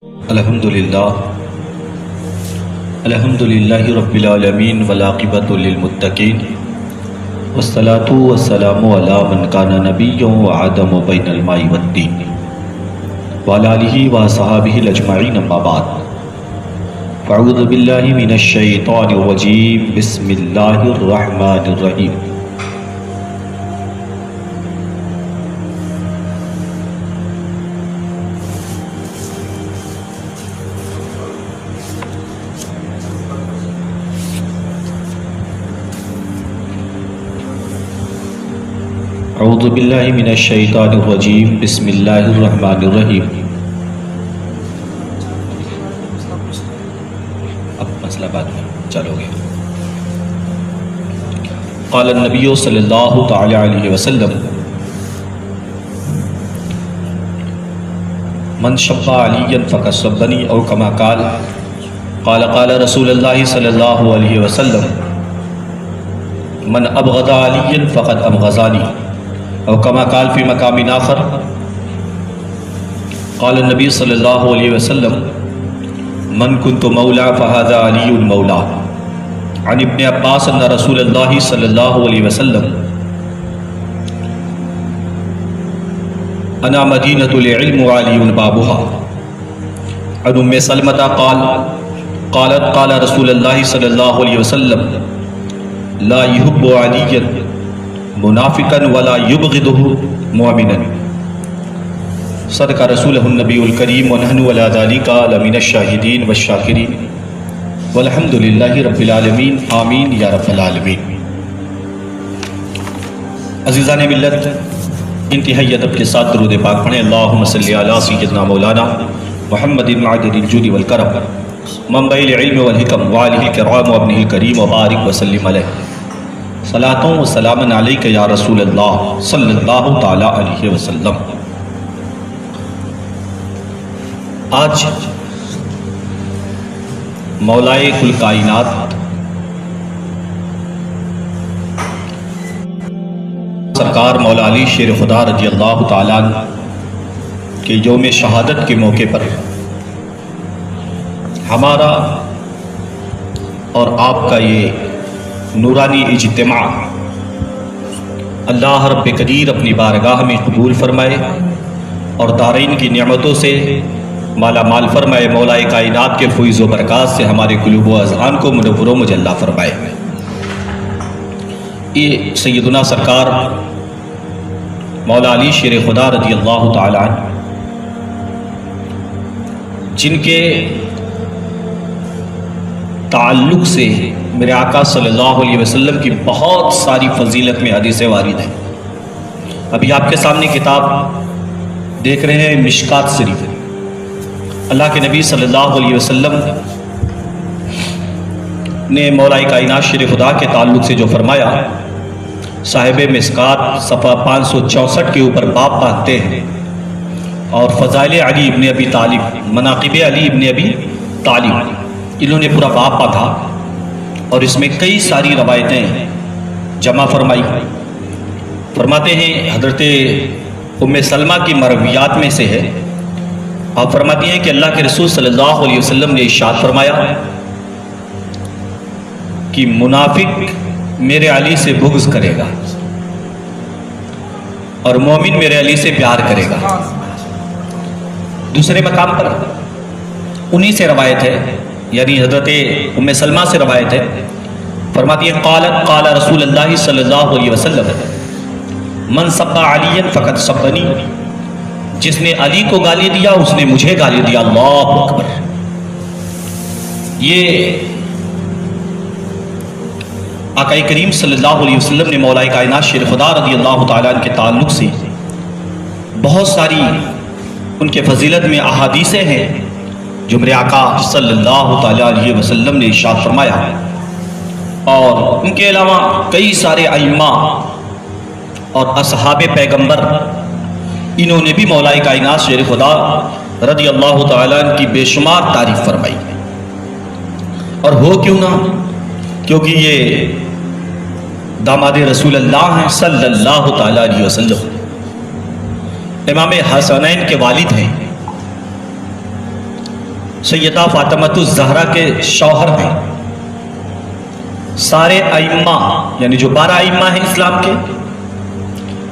الحمدللہ رب العالمین والعاقبۃ للمتقین والصلاۃ والسلام علی من کان نبیا وآدم بین الماء والطین وعلی آلہ وصحبہ اجمعین اما بعد فاعوذ باللہ من الشیطان الرجیم بسم اللہ الرحمن الرحیم اعوذ باللہ من الشیطان الرجیم بسم اللہ الرحمن الرحیم۔ اب مسئلہ بعد میں چلو گے۔ قال النبی صلی اللہ تعالی علیہ وسلم من شب علیا فقد سبنی او کما قال قال رسول اللہ صلی اللہ علیہ وسلم من ابغض علیا فقد ابغضانی او کما قال فی مقام آخر قال النبی صلی اللہ علیہ وسلم من کنت مولا فہذا علی المولا۔ عن ابن عباس ان رسول اللہ صلی اللہ علیہ وسلم انا مدینۃ العلم وعلی بابها۔ عن ام سلمۃ قالت قال رسول اللہ صلی اللہ علیہ وسلم لا يحب علیا منافقا ولا يبغضه مؤمنا۔ صدق رسولہ النبی الکریم ونحن علی ذلک لمن الشاہدین والشاکرین والحمد للہ رب العالمین آمین یا رب العالمین۔ عزیزان ملت، انتہائی ادب کے ساتھ درود پاک پڑھیں۔ اللہم صلی علی سیدنا مولانا محمد معدن الجود والکرم منبع العلم والحکم وآلہ الکرام وابنہ الکریم وبارک وسلم علیہ۔ صلاۃ و سلام علیک یا رسول اللہ صلی اللہ تعالی علیہ وسلم۔ آج مولائے کل کائنات سرکار مولا علی شیر خدا رضی اللہ تعالیٰ کے یوم شہادت کے موقع پر ہمارا اور آپ کا یہ نورانی اجتماع اللہ رب قدیر اپنی بارگاہ میں قبول فرمائے اور دارین کی نعمتوں سے مالا مال فرمائے، مولا کائنات کے فیض و برکات سے ہمارے قلوب و اذہان کو منور و مجلہ فرمائے۔ یہ سیدنا سرکار مولا علی شیر خدا رضی اللہ تعالیٰ عنہ جن کے تعلق سے میرے آقا صلی اللہ علیہ وسلم کی بہت ساری فضیلت میں حدیثیں وارد ہیں۔ ابھی آپ کے سامنے کتاب دیکھ رہے ہیں مشکات شریف۔ اللہ کے نبی صلی اللہ علیہ وسلم نے مولا کائنات شیر خدا کے تعلق سے جو فرمایا، صاحب مشکات صفحہ 564 کے اوپر باب باندھتے ہیں اور فضائل علی ابن ابی طالب، مناقب علی ابن ابی طالب، انہوں نے پورا باب پڑھا اور اس میں کئی ساری روایتیں جمع فرمائی۔ فرماتے ہیں حضرت ام سلمہ کی مرویات میں سے ہے، آپ فرماتی ہیں کہ اللہ کے رسول صلی اللہ علیہ وسلم نے ارشاد فرمایا کہ منافق میرے علی سے بغض کرے گا اور مومن میرے علی سے پیار کرے گا۔ دوسرے مقام پر انہی سے روایت ہے، یعنی حضرت ام سلمہ سے روایت ہے، فرماتی ہے قال رسول اللہ صلی اللہ علیہ وسلم من سب علی فقد سبنی، جس نے علی کو گالی دیا اس نے مجھے گالی دیا۔ اللہ اکبر۔ یہ آقا کریم صلی اللہ علیہ وسلم نے مولا کائنات شیر خدا رضی اللہ تعالیٰ عنہ کے تعلق سے بہت ساری ان کے فضیلت میں احادیثیں ہیں جو میرے آقا صلی اللہ تعالیٰ علیہ وسلم نے ارشاد فرمایا، اور ان کے علاوہ کئی سارے ائمہ اور اصحاب پیغمبر انہوں نے بھی مولا کائنات شیر خدا رضی اللہ تعالیٰ عنہ کی بے شمار تعریف فرمائی۔ اور ہو کیوں نہ، کیونکہ یہ داماد رسول اللہ ہیں صلی اللہ تعالیٰ علیہ وسلم، امام حسنین کے والد ہیں، سیدہ فاطمۃ الزہرا کے شوہر ہیں. سارے ائمہ یعنی جو 12 ائمہ ہیں اسلام کے،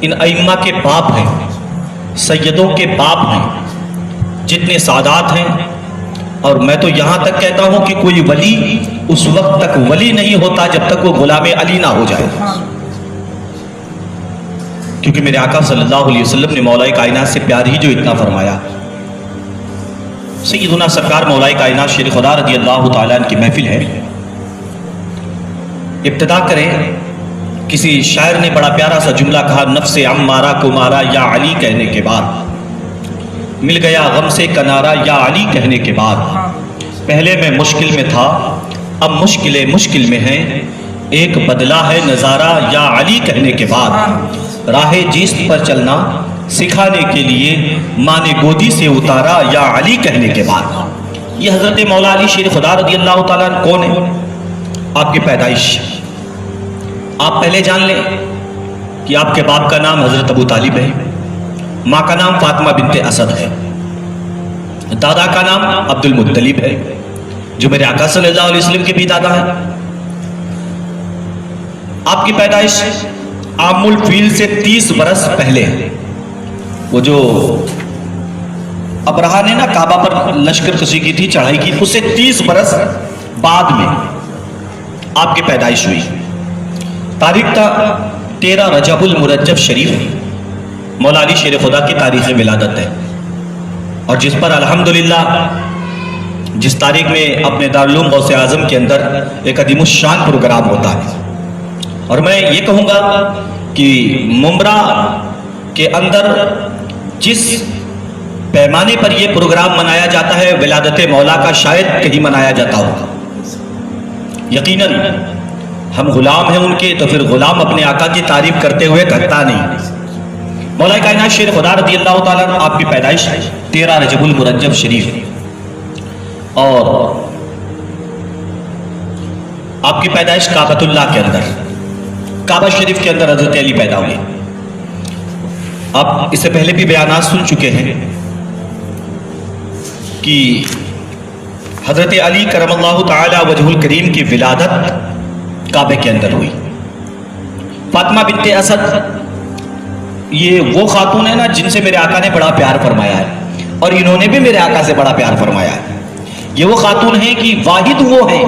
ان ائمہ کے باپ ہیں، سیدوں کے باپ ہیں، جتنے سادات ہیں. اور میں تو یہاں تک کہتا ہوں کہ کوئی ولی اس وقت تک ولی نہیں ہوتا جب تک وہ غلام علی نہ ہو جائے، کیونکہ میرے آقا صلی اللہ علیہ وسلم نے مولا کائنات سے پیار ہی جو اتنا فرمایا. سیدنا سرکار مولا کائنات شیر خدا رضی اللہ تعالیٰ عنہ کی محفل ہے. ابتدا کریں، کسی شاعر نے بڑا پیارا سا جملہ کہا، نفس عمارہ کو مارا یا علی کہنے کے بعد، مل گیا غم سے کنارہ یا علی کہنے کے بعد. پہلے میں مشکل میں تھا، اب مشکل میں ہیں، ایک بدلہ ہے نظارہ یا علی کہنے کے بعد. راہ جیست پر چلنا سکھانے کے لیے ماں نے گودی سے اتارا یا علی کہنے کے بعد. یہ حضرت مولا علی شیر خدا رضی اللہ تعالیٰ عنہ کون ہے؟ آپ کی پیدائش آپ پہلے جان لیں کہ آپ کے باپ کا نام حضرت ابو طالب ہے، ماں کا نام فاطمہ بنت اسد ہے، دادا کا نام عبد المطلب ہے جو میرے آقا صلی اللہ علیہ وسلم کے بھی دادا ہیں. آپ کی پیدائش عام الفیل سے 30 برس پہلے، وہ جو ابرہا نے نا کعبہ پر لشکر کشی کی تھی، چڑھائی کی، اس سے 30 برس بعد میں آپ کی پیدائش ہوئی. تاریخ تھا 13 رجب المرجب شریف، مولا علی شیر خدا کی تاریخ ولادت ہے، اور جس پر الحمدللہ جس تاریخ میں اپنے دارالعلوم غوث اعظم کے اندر ایک عظیم الشان پروگرام ہوتا ہے. اور میں یہ کہوں گا کہ ممبرا کے اندر جس پیمانے پر یہ پروگرام منایا جاتا ہے ولادت مولا کا شاید کہیں منایا جاتا ہوگا. یقیناً ہم غلام ہیں ان کے، تو پھر غلام اپنے آقا کی تعریف کرتے ہوئے تھکتا نہیں. مولا کائنات شیر خدا رضی اللہ تعالیٰ عنہ آپ کی پیدائش 13 رجب المرجب شریف، اور آپ کی پیدائش کعبۃ اللہ کے اندر، کعبہ شریف کے اندر حضرت علی پیدا ہوئے. آپ اس سے پہلے بھی بیانات سن چکے ہیں کہ حضرت علی کرم اللہ تعالی وجہ الکریم کی ولادت کعبے کے اندر ہوئی. فاطمہ بنت اسد یہ وہ خاتون ہے نا جن سے میرے آقا نے بڑا پیار فرمایا ہے، اور انہوں نے بھی میرے آقا سے بڑا پیار فرمایا ہے. یہ وہ خاتون ہیں کہ واحد وہ ہیں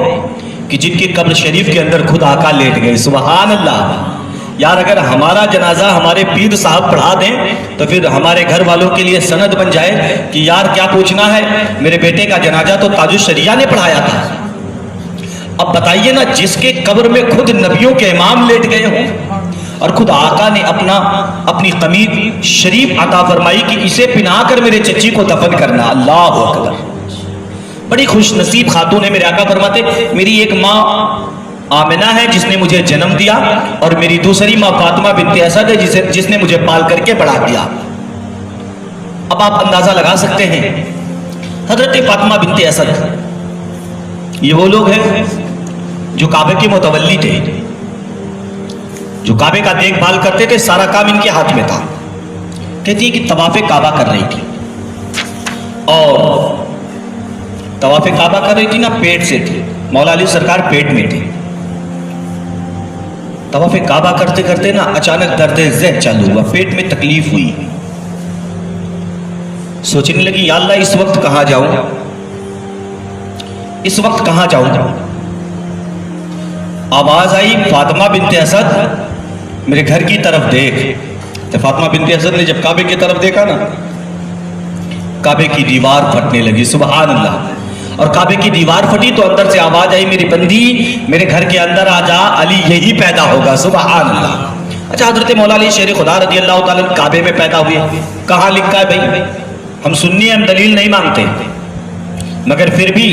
کہ جن کی قبر شریف کے اندر خود آقا لیٹ گئے. سبحان اللہ. یار اگر ہمارا جنازہ ہمارے پیر صاحب پڑھا دیں تو پھر ہمارے گھر والوں کے لیے سند بن جائے کہ یار کیا پوچھنا ہے، میرے بیٹے کا جنازہ تو تاج الشریعہ نے پڑھایا تھا. اب بتائیے نا، جس کے قبر میں خود نبیوں کے امام لیٹ گئے ہوں اور خود آقا نے اپنی قمیض شریف عطا فرمائی کہ اسے پہنا کر میرے چچی کو دفن کرنا. اللہ اکبر. بڑی خوش نصیب خاتون ہے. میرے آقا فرماتے میری ایک ماں آمنہ ہے جس نے مجھے جنم دیا، اور میری دوسری ماں فاطمہ بنت اسد ہے جس نے مجھے پال کر کے بڑا کیا. اب آپ اندازہ لگا سکتے ہیں حضرت فاطمہ بنت اسد یہ وہ لوگ ہیں جو کعبے کے متولی تھے، جو کعبے کا دیکھ بھال کرتے تھے، سارا کام ان کے ہاتھ میں تھا. کہتی ہے کہ طواف کعبہ کر رہی تھی، اور طواف کعبہ کر رہی تھی نا پیٹ سے تھی، مولا علی سرکار پیٹ میں تھی. طواف کعبہ کرتے کرتے نا اچانک درد ذہ چالو ہوا، پیٹ میں تکلیف ہوئی. سوچنے لگی یا اللہ اس وقت کہاں جاؤں، اس وقت کہاں جاؤں. آواز آئی فاطمہ بنت اسد میرے گھر کی طرف دیکھ. تو فاطمہ بنت اسد نے جب کعبے کی طرف دیکھا نا، کعبے کی دیوار پھٹنے لگی. سبحان اللہ. اور کعبے کی دیوار پھٹی تو اندر سے آواز آئی میری بندی میرے گھر کے اندر آ جا، علی یہی پیدا ہوگا. سبحان اللہ. اچھا حضرت مولا علی شیر خدا رضی اللہ تعالیٰ کعبے میں پیدا ہوئے، کہاں لکھا ہے بھائی؟ ہم سنی ہم دلیل نہیں مانگتے، مگر پھر بھی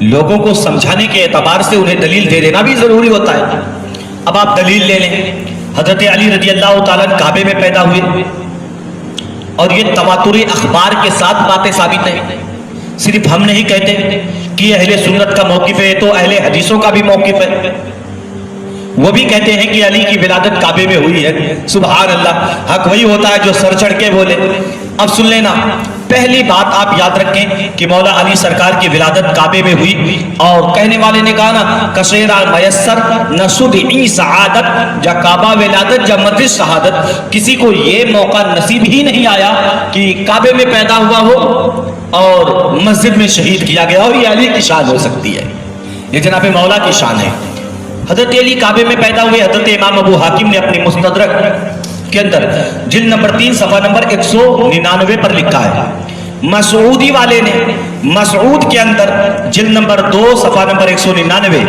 لوگوں کو سمجھانے کے اعتبار سے انہیں دلیل دے دینا بھی ضروری ہوتا ہے. اب آپ دلیل لے لیں. حضرت علی رضی اللہ تعالیٰ کعبے میں پیدا ہوئے، اور یہ تواتر اخبار کے ساتھ باتیں ثابت ہیں. صرف ہم نہیں کہتے کہ اہل سنت کا موقف ہے، تو اہل حدیثوں کا بھی موقف ہے. وہ بھی کہتے ہیں کہ علی کی ولادت کعبے میں ہوئی ہے. سبحان اللہ. حق وہی ہوتا ہے جو سر چڑھ کے بولے. اب سن لینا، پہلی بات آپ یاد رکھیں کہ مولا علی سرکار کی ولادت کعبے میں ہوئی، اور کہنے والے نے کہا نا کشیرا میسر نسود ای سعادت، جا کعبہ ولادت جا مدرس شہادت، کسی کو یہ موقع نصیب ہی نہیں آیا کہ کعبے میں پیدا ہوا ہو اور مسجد میں شہید کیا گیا ہو۔ یہ علی کی شان ہو سکتی ہے، یہ جناب مولا کی شان ہے۔ حضرت علی کعبے میں پیدا ہوئے۔ حضرت امام ابو حاتم نے اپنی مستدرک کے اندر جلد نمبر 3 صفحہ نمبر 199 پر لکھا ہے۔ مسعودی والے نے مسعود کے اندر جلد نمبر 2 صفحہ نمبر 199،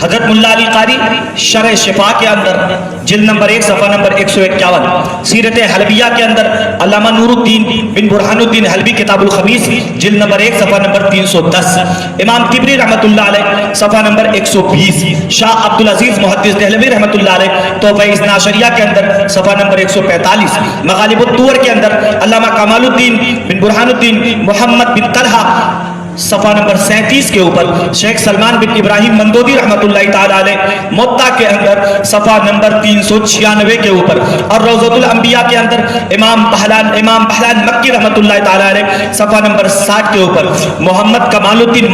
حضرت ملا علی قاری شرح شفا کے اندر جلد نمبر 1 صفحہ نمبر 151، سیرت حلبیہ کے اندر علامہ نور الدین بن برہان الدین حلبی کتاب الخبیث جلد نمبر 1 صفحہ نمبر 310، امام طبری رحمۃ اللہ علیہ صفحہ نمبر 120، شاہ عبدالعزیز محدث دہلوی رحمۃ اللہ علیہ تحفہ اثنا عشریہ کے اندر صفحہ نمبر 145، مغالب الطور کے اندر علامہ کمال الدین بن برہان الدین محمد بن طلحہ صفحہ نمبر 37 کے اوپر، شیخ سلمان بن ابراہیم مندودی رحمۃ اللہ تعالی علیہ موطا کے اندر صفحہ نمبر 396 کے اوپر، اور روضۃ الانبیاء کے اندر امام بہلان مکی رحمۃ اللہ تعالی علیہ صفحہ نمبر 60 کے اوپر، محمد کمال الدین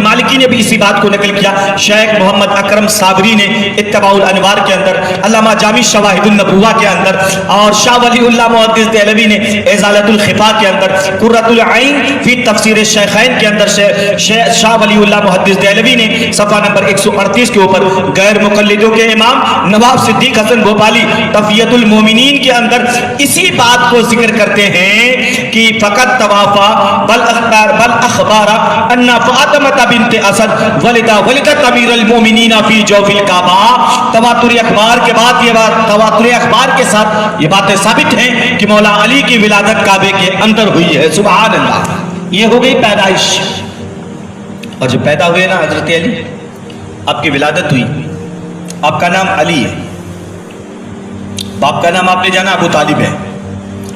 مالکی نے بھی اسی بات کو نقل کیا۔ شیخ محمد اکرم صابری نے اتباع الانوار کے اندر، علامہ جامی شواہد النبوہ کے اندر، اور شاہ ولی اللہ محدث دہلوی نے ازالۃ الخفا کے اندر، قرۃ العین فی تفسیر الشیخین کے اندر شاہ ولی اللہ محدث دہلوی نے صفحہ نمبر 138 کے اوپر، غیر مقلدوں کے امام نواب صدیق حسن بھوپالی تفیۃ المومنین کے اندر اسی بات کو ذکر کرتے ہیں کہ فقط توافا بل اخبار ان فاطمہ بنت اسد ولدت امیر المومنین فی جوف الکعبہ۔ تواتر اخبار کے بعد یہ بات، تواتر اخبار کے ساتھ یہ باتیں ثابت ہیں کہ مولا علی کی ولادت کعبے کے اندر ہوئی ہے۔ سبحان اللہ، یہ ہو گئی پیدائش۔ اور جب پیدا ہوئے نا حضرت علی، آپ کی ولادت ہوئی، آپ کا نام علی ہے، باپ کا نام آپ نے جانا ابو طالب ہے،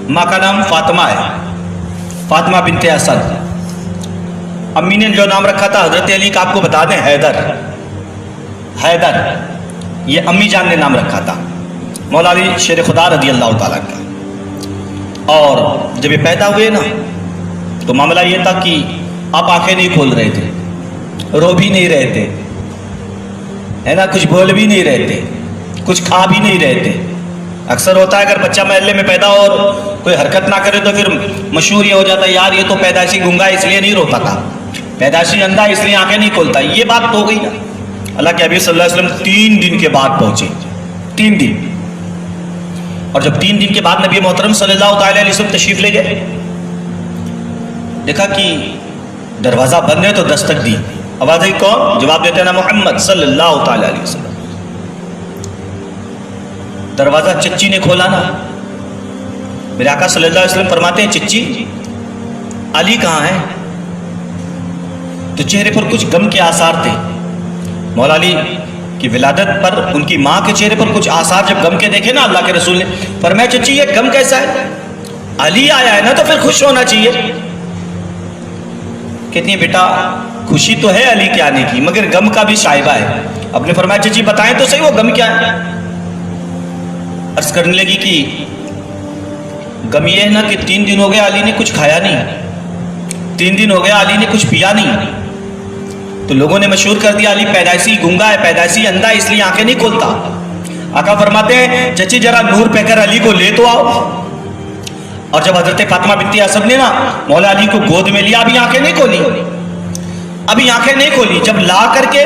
ماں کا نام فاطمہ ہے، فاطمہ بنت اسد۔ امی نے جو نام رکھا تھا حضرت علی کا آپ کو بتا دیں، حیدر، یہ امی جان نے نام رکھا تھا، مولا علی شیر خدا رضی اللہ تعالیٰ کا۔ اور جب یہ پیدا ہوئے نا تو معاملہ یہ تھا کہ آپ آنکھیں نہیں کھول رہے تھے، رو بھی نہیں رہے تھے، ہے نا، کچھ بول بھی نہیں رہے تھے، کچھ کھا بھی نہیں رہے تھے۔ اکثر ہوتا ہے اگر بچہ محلے میں پیدا ہو اور کوئی حرکت نہ کرے تو پھر مشہور یہ ہو جاتا ہے، یار یہ تو پیدائشی گنگا اس لیے نہیں روتا تھا، پیدائشی اندھا اس لیے آنکھیں نہیں کھولتا۔ یہ بات تو ہو گئی نا۔ اللہ کے حبیب صلی اللہ علیہ وسلم 3 دن کے بعد پہنچے، 3 دن، اور جب 3 دن کے بعد نبی محترم صلی اللہ تعالی علیہ وسلم تشریف لے گئے، دیکھا کہ دروازہ بند ہے تو دستک دی، آواز آئی کون؟ جواب دیتے ہیں نا محمد صلی اللہ تعالی علیہ وسلم۔ دروازہ چچی نے کھولا نا، میرے آقا صلی اللہ علیہ وسلم فرماتے ہیں چچی علی کہاں ہے؟ تو چہرے پر کچھ غم کے آثار تھے۔ مولا علی کی ولادت پر ان کی ماں کے چہرے پر کچھ آثار جب غم کے دیکھے نا اللہ کے رسول نے فرمایا چچی یہ غم کیسا ہے؟ علی آیا ہے نا تو پھر خوش ہونا چاہیے۔ کتنی بیٹا خوشی تو ہے علی کے آنے کی، مگر غم کا بھی شائبہ ہے۔ اب نے فرمایا چچی بتائیں تو صحیح وہ غم کیا ہے؟ عرض کرنے لگی کہ غم یہ ہے نا کہ 3 دن ہو گیا علی نے کچھ کھایا نہیں، 3 دن ہو گیا علی نے کچھ پیا نہیں، تو لوگوں نے مشہور کر دیا علی پیدائشی گنگا ہے، پیدائشی اندھا، اس لیے آنکھیں نہیں کھولتا۔ آقا فرماتے ہیں چچی ذرا نور پہ کر علی کو لے تو آؤ۔ اور جب حضرت فاطمہ بنت اسد نے نا مولا علی کو گود میں لیا، ابھی آنکھیں نہیں کھولی، ابھی آنکھیں نہیں کھولی، جب لا کر کے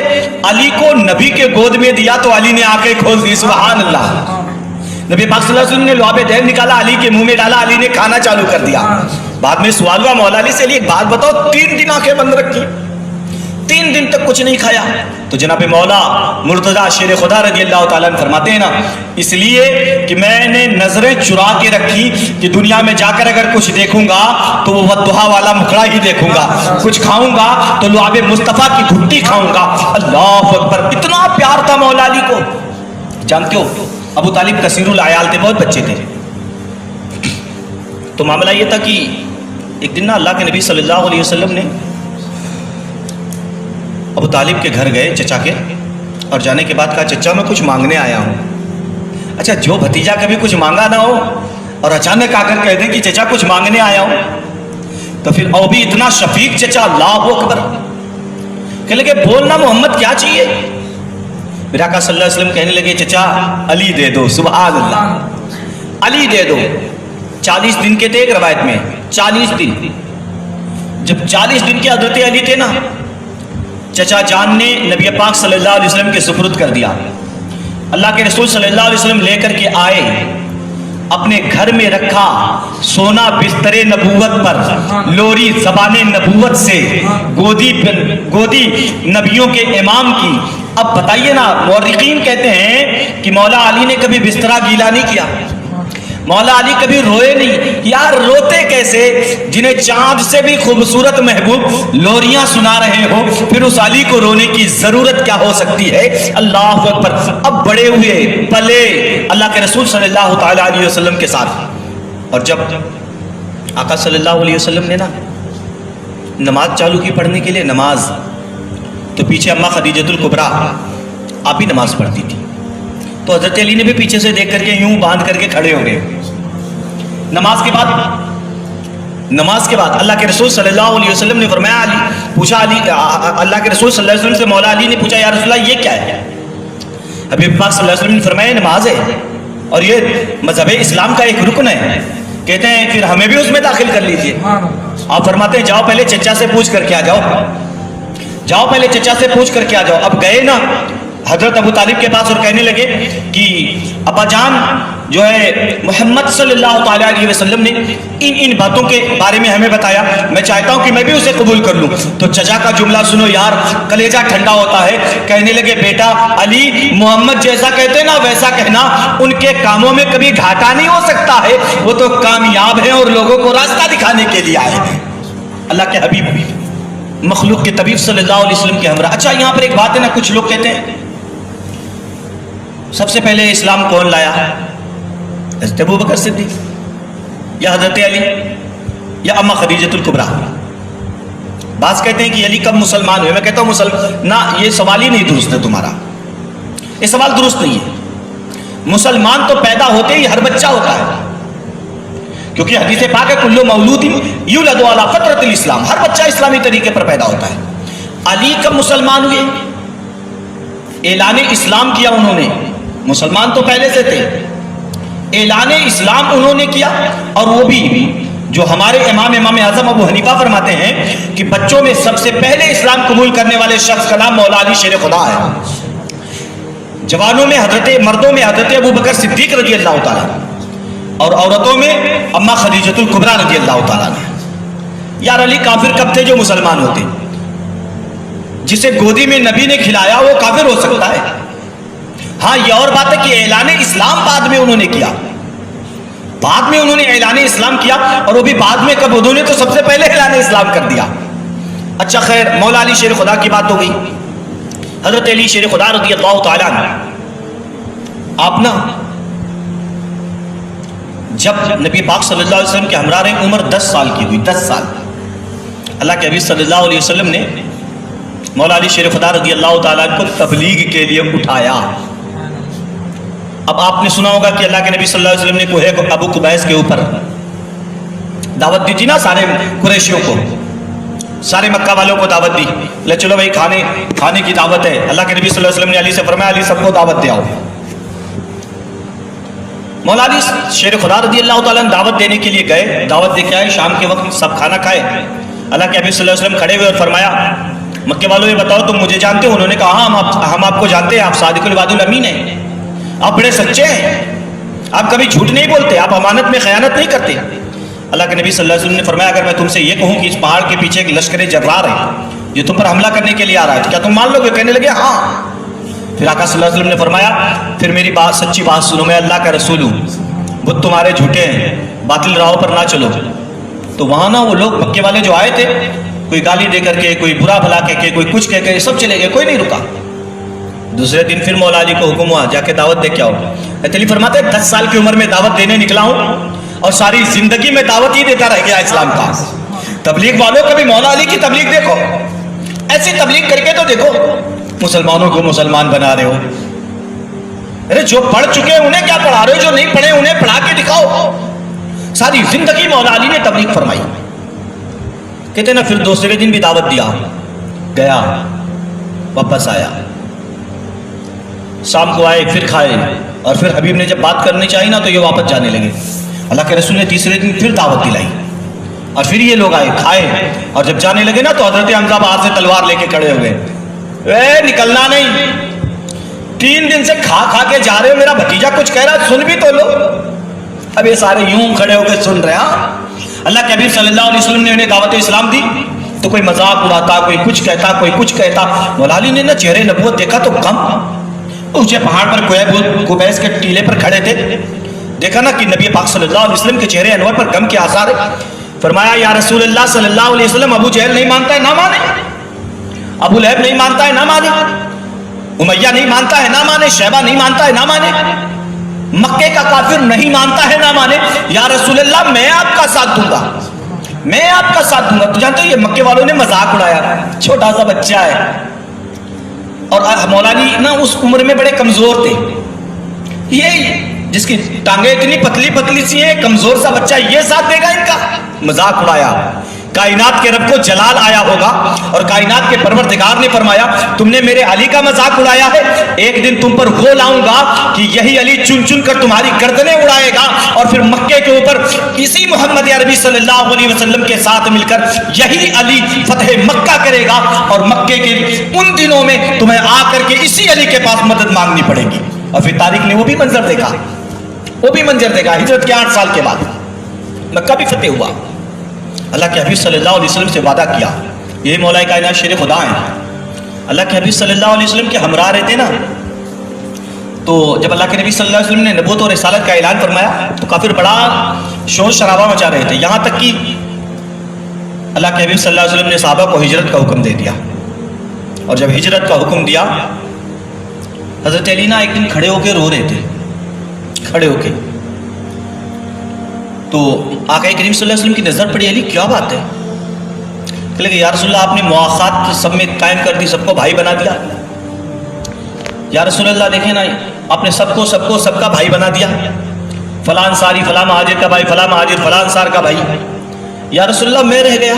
علی کو نبی کے گود میں دیا تو علی نے آنکھیں کھول دی۔ سبحان اللہ۔ نبی پاک صلی اللہ علیہ وسلم نے لعاب دہن نکالا، علی کے منہ میں ڈالا، علی نے کھانا چالو کر دیا۔ بعد میں سوال ہوا مولا علی سے، ایک بات بتاؤ 3 دن آنکھیں بند رکھی، 3 دن تک کچھ نہیں کھایا؟ تو جناب مولا مرتضیٰ شیر خدا رضی اللہ تعالیٰ عنہ فرماتے ہیں نا اس لیے کہ میں نے نظریں چرا کے رکھی کہ دنیا میں جا کر اگر کچھ دیکھوں گا تو وہ ودھا والا مکھڑا ہی دیکھوں گا، کچھ کھاؤں گا تو لعاب مصطفیٰ کی گھٹی کھاؤں گا۔ اللہ اکبر، اتنا پیار تھا مولا علی کو۔ جانتے ہو ابو طالب کثیر العیال تھے، بہت بچے تھے، تو معاملہ یہ تھا کہ ایک دن نا اللہ کے نبی صلی اللہ علیہ وسلم نے ابو طالب کے گھر گئے چچا کے، اور جانے کے بعد کہا چچا میں کچھ مانگنے آیا ہوں۔ اچھا جو بھتیجا کبھی کچھ مانگا نہ ہو اور اچانک آ کر کہہ دیں کہ چچا کچھ مانگنے آیا ہوں، تو پھر او بھی اتنا شفیق چچا، اللہ اکبر، کہ لگے بولنا محمد کیا چاہیے؟ میرا آقا صلی اللہ علیہ وسلم کہنے لگے چچا علی دے دو، سبحان اللہ، علی دے دو۔ 40 دن کے تھے ایک روایت میں، 40 دن، جب 40 دن کے حضرت علی تھے نا، چچا جان نے نبی پاک صلی اللہ علیہ وسلم کے سپرد کر دیا۔ اللہ کے رسول صلی اللہ علیہ وسلم لے کر کے آئے، اپنے گھر میں رکھا، سونا بستر نبوت پر، لوری زبان نبوت سے، گودی نبیوں کے امام کی۔ اب بتائیے نا، مورخین کہتے ہیں کہ مولا علی نے کبھی بسترا گیلا نہیں کیا، مولا علی کبھی روئے نہیں۔ یار روتے کیسے جنہیں چاند سے بھی خوبصورت محبوب لوریاں سنا رہے ہو، پھر اس علی کو رونے کی ضرورت کیا ہو سکتی ہے؟ اللہ اکبر۔ اب بڑے ہوئے پلے اللہ کے رسول صلی اللہ تعالی علیہ وسلم کے ساتھ، اور جب آقا صلی اللہ علیہ وسلم نے نا نماز چالو کی پڑھنے کے لیے، نماز، تو پیچھے اماں خدیجۃ الکبریٰ آپ بھی نماز پڑھتی تھی، تو حضرت علی نے بھی پیچھے سے دیکھ کر کے یوں باندھ کر کے کھڑے ہو گئے۔ نماز کے بعد اللہ کے رسول صلی اللہ علیہ وسلم نے فرمایا، اللہ کے رسول صلی اللہ علیہ وسلم سے مولا علی نے پوچھا، یا رسول اللہ یہ کیا ہے؟ حبیب پاک صلی اللہ علیہ وسلم نے فرمایا نماز ہے، اور یہ مذہب اسلام کا ایک رکن ہے۔ کہتے ہیں پھر ہمیں بھی اس میں داخل کر لیجئے۔ آپ فرماتے ہیں جاؤ پہلے چچا سے پوچھ کر کے آ جاؤ، جاؤ پہلے چچا سے پوچھ کر کے آ جاؤ۔ اب گئے نا حضرت ابو طالب کے پاس اور کہنے لگے کہ ابا جان جو ہے محمد صلی اللہ تعالیٰ علیہ وسلم نے ان باتوں کے بارے میں ہمیں بتایا، میں چاہتا ہوں کہ میں بھی اسے قبول کر لوں۔ تو چچا کا جملہ سنو یار، کلیجہ ٹھنڈا ہوتا ہے۔ کہنے لگے بیٹا علی، محمد جیسا کہتے نا ویسا کہنا، ان کے کاموں میں کبھی گھاٹا نہیں ہو سکتا ہے، وہ تو کامیاب ہیں اور لوگوں کو راستہ دکھانے کے لیے آئے ہیں۔ اللہ کے حبیب مخلوق کے طبیب صلی اللہ علیہ وسلم کے ہمراہ۔ اچھا یہاں پر ایک بات ہے نا، کچھ لوگ کہتے ہیں سب سے پہلے اسلام کون لایا؟ حضرت ابو بکر صدیق یا حضرت علی یا اماں خدیجۃ الکبریٰ؟ بعض کہتے ہیں کہ علی کب مسلمان ہوئے؟ میں کہتا ہوں نہ، یہ سوال ہی نہیں درست ہے تمہارا، یہ سوال درست نہیں ہے۔ مسلمان تو پیدا ہوتے ہی ہر بچہ ہوتا ہے، کیونکہ حدیث پاک ہے کل مولود یولد علی فطرۃ الاسلام، ہر بچہ اسلامی طریقے پر پیدا ہوتا ہے۔ علی کب مسلمان ہوئے؟ اعلان اسلام کیا انہوں نے، مسلمان تو پہلے سے تھے، اعلان اسلام انہوں نے کیا، اور وہ بھی جو ہمارے امام اعظم ابو حنیفہ فرماتے ہیں کہ بچوں میں سب سے پہلے اسلام قبول کرنے والے شخص کا نام مولا علی شیر خدا ہے۔ جوانوں میں مردوں میں حضرت ابو بکر صدیق رضی اللہ تعالیٰ، اور عورتوں میں اماں خدیجۃ الکبریٰ رضی اللہ تعالیٰ۔ یار علی کافر کب تھے جو مسلمان ہوتے؟ جسے گودی میں نبی نے کھلایا وہ کافر ہو سکتا ہے؟ ہاں یہ اور بات ہے کہ اعلان اسلام بعد میں انہوں نے کیا، بعد میں انہوں نے اعلان اسلام کیا، اور وہ بھی بعد میں کب؟ انہوں نے تو سب سے پہلے اعلان اسلام کر دیا۔ اچھا خیر، مولا علی شیر خدا کی بات ہو گئی۔ حضرت علی شیر خدا رضی اللہ تعالیٰ عنہ، آپ نا جب نبی پاک صلی اللہ علیہ وسلم کے ہمراہ رہے، عمر 10 سال کی ہوئی، 10 سال۔ اللہ کے حبیب صلی اللہ علیہ وسلم نے مولا علی شیر خدا رضی اللہ تعالیٰ کو تبلیغ کے لیے اٹھایا۔ اب آپ نے سنا ہوگا کہ اللہ کے نبی صلی اللہ علیہ وسلم نے کوہ ابو قبیس کے اوپر دعوت دی تھی نا، سارے قریشیوں کو، سارے مکہ والوں کو دعوت دی، لے چلو بھائی کھانے کی دعوت ہے۔ اللہ کے نبی صلی اللہ علیہ وسلم نے علی سے فرمایا علی سب کو دعوت دے آؤ۔ مولا علی شیر خدا رضی اللہ تعالیٰ دعوت دینے کے لیے گئے، دعوت دے کے آئے، شام کے وقت سب کھانا کھائے۔ اللہ کے حبیب صلی اللہ علیہ وسلم کھڑے ہوئے اور فرمایا مکے والوں یہ بتاؤ تم مجھے جانتے ہو؟ انہوں نے کہا ہاں ہم آپ کو جانتے ہیں، آپ صادق الوعد الامین ہیں، آپ بڑے سچے ہیں، آپ کبھی جھوٹ نہیں بولتے، آپ امانت میں خیانت نہیں کرتے۔ اللہ کے نبی صلی اللہ علیہ وسلم نے فرمایا اگر میں تم سے یہ کہوں کہ اس پہاڑ کے پیچھے ایک لشکر جرار ہے جو تم پر حملہ کرنے کے لیے آ رہا ہے، کیا تم مان لو گے؟ کہنے لگے ہاں۔ پھر آقا صلی اللہ علیہ وسلم نے فرمایا پھر میری بات سچی بات سنو، میں اللہ کا رسول ہوں، بت تمہارے جھوٹے ہیں، باطل راہوں پر نہ چلو۔ تو وہاں نا وہ لوگ مکے والے جو آئے تھے، کوئی گالی دے کر کے، کوئی برا بھلا کہہ کے، کوئی کچھ کہہ کے، سب چلے گئے، کوئی نہیں رکا۔ دوسرے دن پھر مولا علی کو حکم ہوا جا کے دعوت دے کے آؤ۔ علی فرماتے ہیں 10 سال کی عمر میں دعوت دینے نکلا ہوں اور ساری زندگی میں دعوت ہی دیتا رہ گیا اسلام کا۔ تبلیغ والوں کبھی مولا علی کی تبلیغ دیکھو، ایسی تبلیغ کر کے تو دیکھو، مسلمانوں کو مسلمان بنا رہے ہو۔ ارے جو پڑھ چکے ہیں انہیں کیا پڑھا رہے ہو؟ جو نہیں پڑھے انہیں پڑھا کے دکھاؤ۔ ساری زندگی مولا علی نے تبلیغ فرمائی. کہتے نا پھر دوسرے دن بھی دعوت دیا, گیا, واپس آیا, شام کو آئے, پھر کھائے, اور پھر حبیب نے جب بات کرنی چاہی نا تو یہ واپس جانے لگے. اللہ کے رسول نے تیسرے دن پھر دعوت دلائی, اور پھر یہ لوگ آئے, کھائے, اور جب جانے لگے نا تو حضرت حمزہ باہر سے تلوار لے کے کھڑے ہوئے, نکلنا نہیں, 3 دن سے کھا کھا کے جا رہے ہو, میرا بھتیجا کچھ کہہ رہا, سن بھی تو لو. اب یہ سارے یوں کھڑے ہو کے سن رہے ہیں. اللہ کے حبیب صلی اللہ علیہ وسلم نے انہیں دعوت اسلام دی تو کوئی مذاق اڑاتا, کوئی کچھ کہتا, کوئی کچھ کہتا. مولا علی نے نا چہرے نبوت دیکھا تو غم, اونچے پہاڑ پر قبیس کے ٹیلے پر کھڑے تھے, دیکھا نا کہ نبی پاک صلی اللہ علیہ وسلم کے چہرے انور پر غم کے آثار ہے. فرمایا یا رسول اللہ صلی اللہ علیہ وسلم, ابو جہل نہیں مانتا ہے نہ مانے, ابو لہب نہیں مانتا ہے نہ مانے, امیہ نہیں مانتا ہے نہ مانے, شیبہ نہیں مانتا ہے نہ مانے, مکے کا کافر نہیں مانتا ہے نہ مانے. یا رسول اللہ میں آپ کا ساتھ دوں گا, میں آپ کا ساتھ دوں گا. تو جانتے ہو یہ مکے والوں نے مذاق اڑایا, چھوٹا سا بچہ ہے, اور مولا علی نا اس عمر میں بڑے کمزور تھے. یہ جس کی ٹانگیں اتنی پتلی پتلی سی ہیں, کمزور سا بچہ, یہ ساتھ دے گا ان کا؟ مذاق اڑایا. کائنات کے رب کو جلال آیا ہوگا, اور کائنات کے پروردگار نے فرمایا تم نے میرے علی کا مذاق اڑایا ہے, ایک دن تم پر وہ لاؤں گا کہ یہی علی چن چن کر تمہاری گردنیں اڑائے گا, اور پھر مکے کے اوپر اسی محمد عربی صلی اللہ علیہ وسلم کے ساتھ مل کر یہی علی فتح مکہ کرے گا, اور مکے کے ان دنوں میں تمہیں آ کر کے اسی علی کے پاس مدد مانگنی پڑے گی. اور پھر تاریخ نے وہ بھی منظر دیکھا, وہ بھی منظر دیکھا. ہجرت کے 8 سال کے بعد مکہ بھی فتح ہوا. اللہ کے حبیب صلی اللہ علیہ وسلم سے وعدہ کیا, یہ مولا کائنات شیر خدا ہیں. اللہ کے حبیب صلی اللہ علیہ وسلم کے ہمراہ رہتے نا, تو جب اللہ کے نبی صلی اللہ علیہ وسلم نے نبوت اور رسالت کا اعلان فرمایا تو کافر بڑا شور شرابہ مچا رہے تھے, یہاں تک کہ اللہ کے حبیب صلی اللہ علیہ وسلم نے صحابہ کو ہجرت کا حکم دے دیا. اور جب ہجرت کا حکم دیا, حضرت علی نا ایک دن کھڑے ہو کے رو رہے تھے, کھڑے ہو کے. تو آقا کریم صلی اللہ علیہ وسلم کی نظر پڑی, علی کیا بات ہے؟ کہ یا رسول اللہ آپ نے مواخات سب میں قائم کر دی, سب کو بھائی بنا دیا. یا رسول اللہ دیکھیں نا, آپ نے سب کا بھائی بنا دیا, فلاں انصاری فلاں مہاجر کا بھائی, فلاں مہاجر فلاں انصار کا بھائی. یا رسول اللہ میں رہ گیا.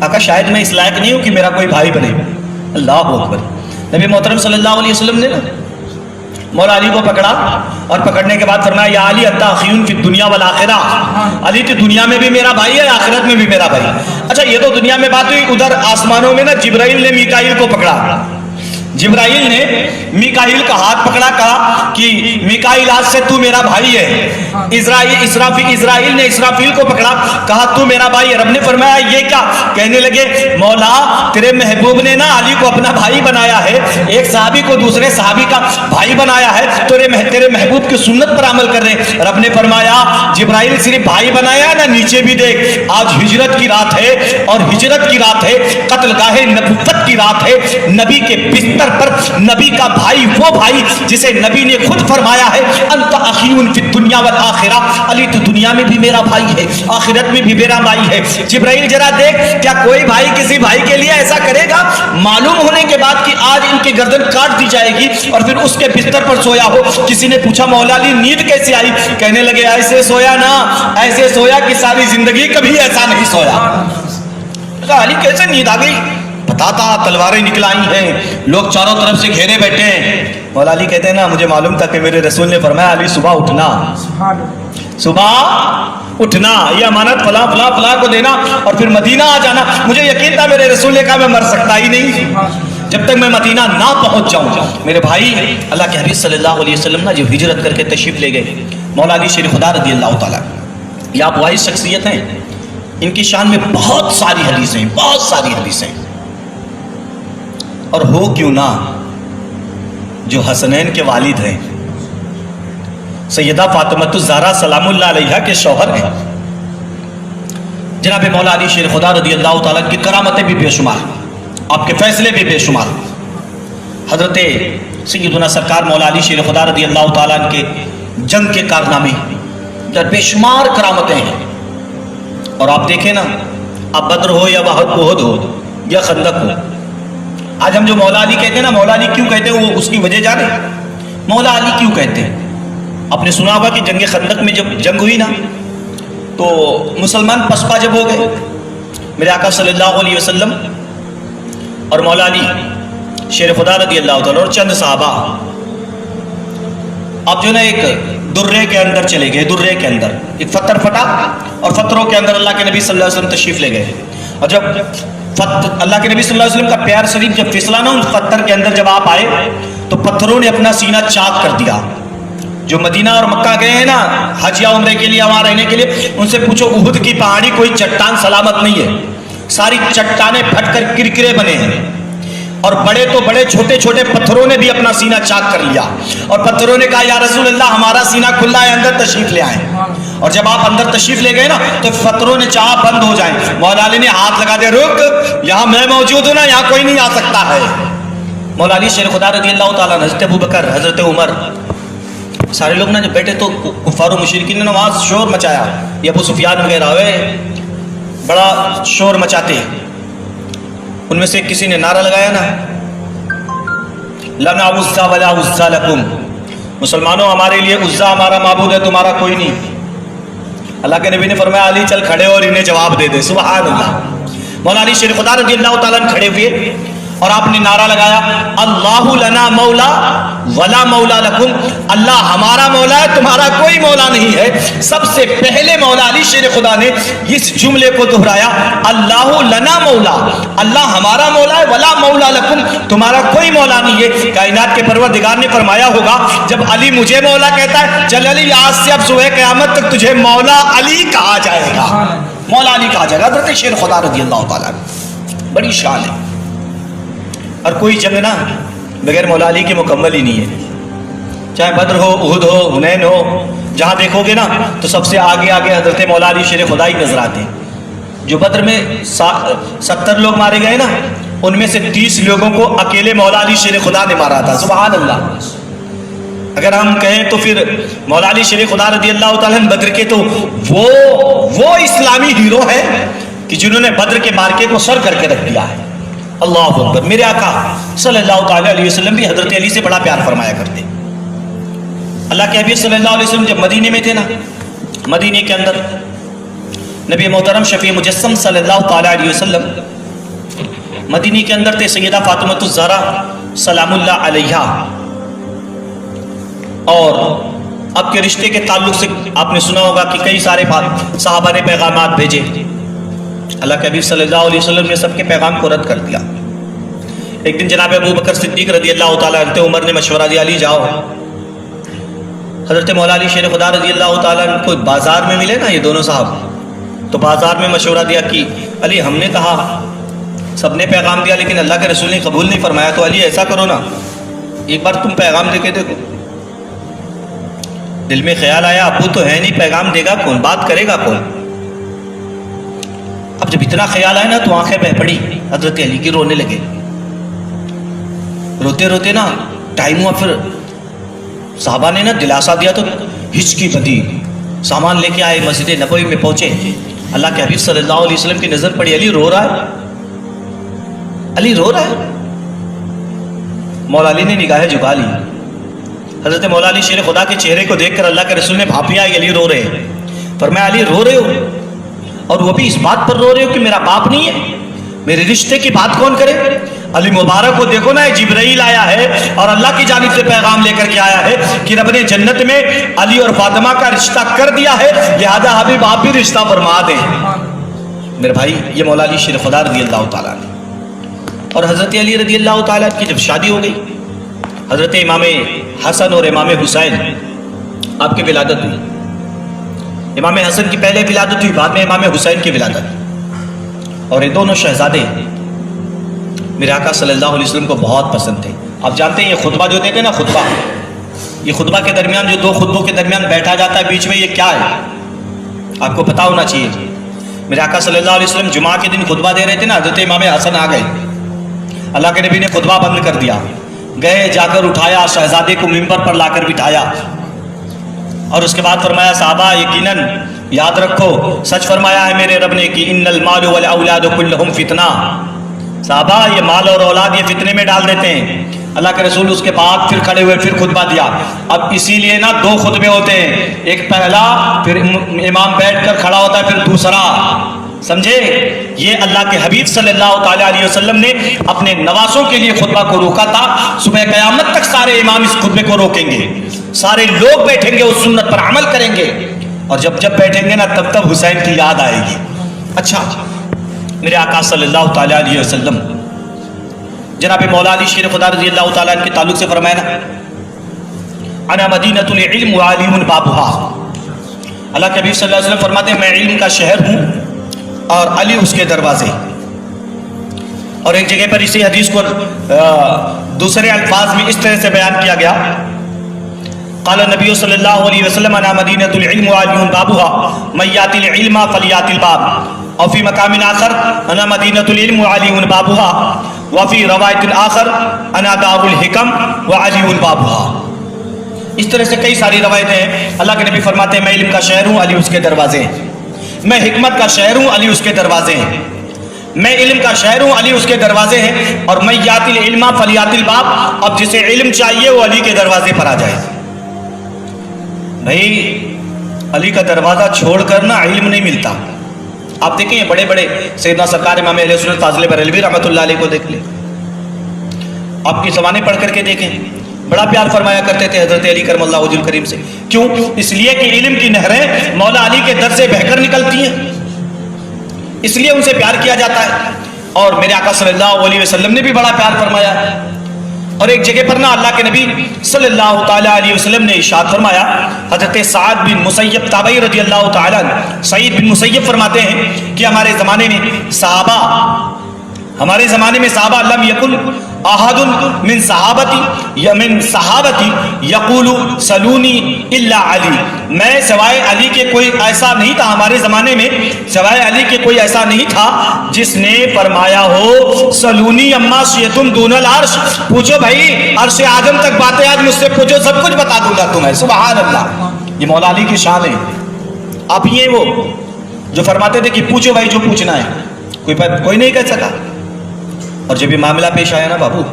آقا شاید میں اس لائق نہیں ہوں کہ میرا کوئی بھائی بنے. اللہ اکبر. نبی محترم صلی اللہ علیہ وسلم نے نا مولا علی کو پکڑا, اور پکڑنے کے بعد فرمایا یا علی انت اخی فی الدنیا والآخرہ, علی تو دنیا میں بھی میرا بھائی ہے, آخرت میں بھی میرا بھائی. اچھا یہ تو دنیا میں بات ہوئی. ادھر آسمانوں میں نا جبرائیل نے میکائیل کو پکڑا, جبرائیل نے میکائیل کا ہاتھ پکڑا, کہا کہ میکائیل آج سے تو میرا بھائی ہے. اسرافیل نے اسرافیل کو پکڑا, کہا تو میرا بھائی ہے. رب نے فرمایا یہ کیا؟ کہنے لگے مولا تیرے محبوب نے نا علی کو اپنا بھائی بنایا ہے, ایک صحابی کو دوسرے صحابی کا بھائی بنایا ہے, تیرے محبوب کی سنت پر عمل کر رہے. رب نے فرمایا جبرائیل صرف بھائی بنایا نا, نیچے بھی دیکھ, آج ہجرت کی رات ہے, اور ہجرت کی رات ہے, قتل گاہ نبوت کی رات ہے. نبی کے بستر پر نبی کا بھائی, وہ بھائی جسے نبی نے خود فرمایا ہے انت اخی فی الدنیا والآخرہ, علی تو دنیا میں بھی میرا بھائی ہے, آخرت میں بھی میرا بھائی ہے. جبرائیل ذرا دیکھ, کیا کوئی بھائی کسی بھائی کے لیے ایسا کرے گا؟ معلوم ہونے کے بعد کہ آج ان کی گردن کاٹ دی جائے گی, اور پھر اس کے بستر پر سویا ہو. کسی نے پوچھا مولا علی نیند کیسے آئی؟ کہنے لگے ایسے سویا نا, ایسے سویا کہ ساری زندگی کبھی ایسا نہیں سویا. علی کیسے نیند آ گئی؟ پتا تھا تلواریں نکل آئی ہیں, لوگ چاروں طرف سے گھیرے بیٹھے ہیں. مولا علی کہتے ہیں نا مجھے معلوم تھا کہ میرے رسول نے فرمایا علی صبح اٹھنا, صبح اٹھنا, یہ امانت فلاں فلاں فلاں کو دینا, اور پھر مدینہ آ جانا. مجھے یقین تھا میرے رسول نے کہا میں مر سکتا ہی نہیں جب تک میں مدینہ نہ پہنچ جاؤں. میرے بھائی اللہ کے حبیب صلی اللہ علیہ وسلم نا جب ہجرت کر کے تشریف لے گئے, مولا علی شیر خدا رضی اللہ تعالیٰ, یہ آپ واحد شخصیت ہیں, ان کی شان میں بہت ساری حدیثیں, بہت ساری حدیثیں. اور ہو کیوں نہ جو حسنین کے والد ہیں, سیدہ فاطمۃ الزہرا سلام اللہ علیہا کے شوہر ہیں, جناب مولا علی شیر خدا رضی اللہ تعالیٰ کی کرامتیں بھی بے شمار, آپ کے فیصلے بھی بے شمار. حضرت سیدنا سرکار مولا علی شیر خدا رضی اللہ تعالیٰ کے جنگ کے کارنامے بے شمار کرامتیں ہیں. اور آپ دیکھیں نا, اب بدر ہو یا احد ہو یا خندق ہو, آج ہم جو مولا علی کہتے ہیں نا, مولا علی کیوں کہتے ہیں وہ اس کی وجہ جانے. مولا علی کیوں کہتے ہیں؟ آپ نے سنا ہوگا کہ جنگ خندق میں جب جنگ ہوئی نا, تو مسلمان پسپا جب ہو گئے، میرے آقا صلی اللہ علیہ وسلم اور مولا علی شیر خدا رضی اللہ تعالیٰ اور چند صحابہ آپ جو نا ایک درے کے اندر چلے گئے، درے کے اندر ایک پتھر پھٹا اور پتھروں کے اندر اللہ کے نبی صلی اللہ علیہ وسلم تشریف لے گئے، اور جب اللہ کے نبی صلی اللہ علیہ وسلم کا پیار شریف جب پھسلا نا اس پتھر کے اندر، جب آپ آئے تو پتھروں نے اپنا سینہ چاک کر دیا۔ جو مدینہ اور مکہ گئے ہیں نا حج یا عمرے کے لیے، وہاں رہنے کے لیے، ان سے پوچھو احد کی پہاڑی کوئی چٹان سلامت نہیں ہے، ساری چٹانیں پھٹ کر کرکرے بنے ہیں، اور بڑے تو بڑے چھوٹے چھوٹے پتھروں نے بھی اپنا سینہ چاک کر لیا، اور پتھروں نے کہا یا رسول اللہ ہمارا سینہ کھلا ہے، اندر تشریف لے آئیں۔ اور جب آپ اندر تشریف لے گئے نا تو پتھروں نے چاہا بند ہو جائیں، مولا علی نے ہاتھ لگا دیا، رک، یہاں میں موجود ہوں نا، یہاں کوئی نہیں آ سکتا ہے۔ مولا علی شیر خدا رضی اللہ تعالیٰ، حضرت ابوبکر، حضرت عمر، سارے لوگ نا جب بیٹھے تو کفار و مشرکین نے وہاں شور مچایا، یہ ابو سفیان وغیرہ ہوئے بڑا شور مچاتے ہیں۔ ان میں سے کسی نے نعرہ لگایا نا، لنا عزا ولا عزا لکم، مسلمانوں ہمارے لیے عزا ہمارا معبود ہے، تمہارا کوئی نہیں۔ اللہ کے نبی نے فرمایا علی چل کھڑے اور انہیں جواب دے دے، سبحان اللہ۔ مولا علی شیر خدا رضی اللہ تعالیٰ کھڑے ہوئے اور آپ نے نعرہ لگایا، اللہ لنا مولا ولا مولا لکم، اللہ ہمارا مولا ہے، تمہارا کوئی مولا نہیں ہے۔ سب سے پہلے مولا علی شیر خدا نے اس جملے کو دہرایا، اللہ لنا مولا، اللہ ہمارا مولا ہے، ولا مولا لکم، تمہارا کوئی مولا نہیں ہے۔ کائنات کے پروردگار نے فرمایا ہوگا جب علی مجھے مولا کہتا ہے، چل علی آج سے اب صبح قیامت تک تجھے مولا علی کہا جائے گا، مولا علی کہا جائے گا۔ حضرت شیر خدا رضی اللہ تعالیٰ، بڑی شان ہے۔ اور کوئی جنگ نا بغیر مولا علی کے مکمل ہی نہیں ہے، چاہے بدر ہو، احد ہو، حنین ہو، جہاں دیکھو گے نا تو سب سے آگے آگے حضرت مولا علی شیر خدا ہی نظر آتے ہیں۔ جو بدر میں 70 لوگ مارے گئے نا، ان میں سے 30 لوگوں کو اکیلے مولا علی شیر خدا نے مارا تھا، سبحان اللہ۔ اگر ہم کہیں تو پھر مولا علی شیر خدا رضی اللہ تعالیٰ بدر کے تو وہ اسلامی ہیرو ہیں کہ جنہوں نے بدر کے مارکے کو سر کر کے رکھ دیا ہے۔ اللہ اکبر۔ میرے آقا صلی اللہ تعالیٰ علیہ وسلم بھی حضرت علی سے بڑا پیار فرمایا کرتے۔ اللہ کے حبیب صلی اللہ علیہ وسلم جب مدینے میں تھے نا، مدینے کے اندر نبی محترم شفیع مجسم صلی اللہ تعالیٰ علیہ وسلم مدینے کے اندر تھے۔ سیدہ فاطمۃ الزہرا سلام اللہ علیہا، اور اب کے رشتے کے تعلق سے آپ نے سنا ہوگا کہ کئی سارے صحابہ نے پیغامات بھیجے، اللہ کے حبیب صلی اللہ علیہ وسلم نے سب کے پیغام کو رد کر دیا۔ ایک دن جناب ابو بکر صدیق رضی اللہ تعالیٰ، حضرت عمر نے مشورہ دیا، علی جاؤ، حضرت مولا علی شیر خدا رضی اللہ تعالیٰ کو بازار میں ملے نا یہ دونوں صاحب، تو بازار میں مشورہ دیا کہ علی ہم نے کہا، سب نے پیغام دیا لیکن اللہ کے رسول نے قبول نہیں فرمایا، تو علی ایسا کرو نا ایک بار تم پیغام دے کے دیکھو۔ دل میں خیال آیا ابو تو ہے نہیں، پیغام دے گا کون، بات کرے گا کون؟ اب جب اتنا خیال آیا نا تو آنکھیں بہ پڑی حضرت علی کی، رونے لگے، روتے روتے نا ٹائم ہوا، پھر صحابہ نے نا دلاسا دیا تو ہچکی بدی، سامان لے کے آئے، مسجد نبوی میں پہنچے، اللہ کے حبیب صلی اللہ علیہ وسلم کی نظر پڑی، علی رو رہا ہے، علی رو رہا ہے۔ مولا علی نے نگاہیں جھکا لی، حضرت مولا علی شیر خدا کے چہرے کو دیکھ کر اللہ کے رسول نے بھاپیا، علی رو رہے ہیں۔ فرمایا علی رو رہے ہو، اور وہ بھی اس بات پر رو رہے ہو کہ میرا باپ نہیں ہے، میرے رشتے کی بات کون کرے؟ علی مبارک کو دیکھو نا، جبرائیل آیا ہے اور اللہ کی جانب سے پیغام لے کر کے آیا ہے کہ رب نے جنت میں علی اور فاطمہ کا رشتہ کر دیا ہے، لہذا حبیب آپ بھی رشتہ فرما دیں۔ میرے بھائی یہ مولا علی شیر خدا رضی اللہ تعالیٰ نے، اور حضرت علی رضی اللہ تعالیٰ کی جب شادی ہو گئی، حضرت امام حسن اور امام حسین آپ کی ولادت ہوئی۔ امام حسن کی پہلے ولادت ہوئی، بعد میں امام حسین کی ولادت، اور یہ دونوں شہزادے میرے آقا صلی اللہ علیہ وسلم کو بہت پسند تھے۔ آپ جانتے ہیں یہ خطبہ جو دیتے ہیں نا، خطبہ، یہ خطبہ کے درمیان جو دو خطبوں کے درمیان بیٹھا جاتا ہے بیچ میں، یہ کیا ہے آپ کو پتا ہونا چاہیے۔ میرے آقا صلی اللہ علیہ وسلم جمعہ کے دن خطبہ دے رہے تھے نا، حضرت امام حسن آ گئے، اللہ کے نبی نے خطبہ بند کر دیا، گئے جا کر اٹھایا، شہزادے کو ممبر پر لا کر بٹھایا، اور اس کے بعد فرمایا صحابہ یقیناً یاد رکھو، سچ فرمایا ہے میرے رب نے کہ ان المال والاولاد کلہم فتنہ، صحابہ یہ مال اور اولاد یہ فتنے میں ڈال دیتے ہیں، اللہ کے رسول اس کے بعد پھر کھڑے ہوئے پھر خطبہ دیا. اب اسی لیے نا دو خطبے ہوتے ہیں، ایک پہلا پھر امام بیٹھ کر کھڑا ہوتا ہے پھر دوسرا. سمجھے؟ یہ اللہ کے حبیب صلی اللہ تعالیٰ علیہ وسلم نے اپنے نوازوں کے لیے خطبہ کو روکا تھا. صبح قیامت تک سارے امام اس خطبے کو روکیں گے، سارے لوگ بیٹھیں گے اس سنت پر عمل کریں گے، اور جب بیٹھیں گے نا تب حسین کی یاد آئے گی. اچھا، میرے آقا صلی اللہ تعالیٰ علیہ وسلم جناب مولا علی شیر خدا رضی اللہ تعالیٰ عنہ کے تعلق سے فرمایا نا، انا مدینۃ العلم وعلیم بابها. اللہ کے حبیب صلی اللہ علیہ وسلم فرماتے ہیں میں علم کا شہر ہوں اور علی اس کے دروازے. اور ایک جگہ پر اسی حدیث کو دوسرے الفاظ میں اس طرح سے بیان کیا گیا، قال النبی صلی اللہ علیہ وسلم انا مدینۃ العلم وعلیم بابها من یاتی العلم فلیاتی الباب. اور فی مقام آخر انا مدینۃ العلم وعلیم بابها وفی روایت آخر انا دار الحکم وعلی بابها. اس طرح سے کئی ساری روایتیں ہیں. اللہ کے نبی فرماتے ہیں میں علم کا شہر ہوں، علی اس کے دروازے ہیں. میں حکمت کا شہر ہوں، علی اس کے دروازے ہیں. میں علم کا شہر ہوں، علی اس کے دروازے ہیں. اور میں یاتی العلم فلیاتی الباب، اب جسے علم چاہیے وہ علی کے دروازے پر آ جائے. بھائی علی کا دروازہ چھوڑ کر نا علم نہیں ملتا. آپ دیکھیں یہ بڑے بڑے سیدنا سرکار امام اہل سنت فاضل بریلوی رحمۃ اللہ علیہ کو دیکھ لیں، آپ کی زبانیں پڑھ کر کے دیکھیں، بڑا پیار فرمایا کرتے تھے حضرت علی کرم اللہ وجہ الکریم سے. کیوں؟ اس لیے کہ علم کی نہریں مولا علی کے در سے بہہ کر نکلتی ہیں، اس لیے ان سے پیار کیا جاتا ہے. اور میرے آقا صلی اللہ علیہ وسلم نے بھی بڑا پیار فرمایا. اور ایک جگہ پر نا اللہ کے نبی صلی اللہ تعالیٰ علیہ وسلم نے ارشاد فرمایا، حضرت سعد بن مسیب تابعی رضی اللہ تعالیٰ سعید بن مسیب فرماتے ہیں کہ ہمارے زمانے میں صحابہ لم یکن احد من صحابتی یقول سلونی الا علی. میں سوائے علی کے کوئی ایسا نہیں تھا، ہمارے زمانے میں سوائے علی کے کوئی ایسا نہیں تھا جس نے فرمایا ہو سلونی اما شئتم دون العرش، پوچھو بھائی عرش اعظم تک باتیں آج مجھ سے پوچھو سب کچھ بتا دوں گا تمہیں. سبحان اللہ، یہ مولا علی کی شان ہے. آپ یہ وہ جو فرماتے تھے کہ پوچھو بھائی جو پوچھنا ہے، کوئی نہیں کہہ سکا. اور جب یہ معاملہ پیش آیا نا بابو،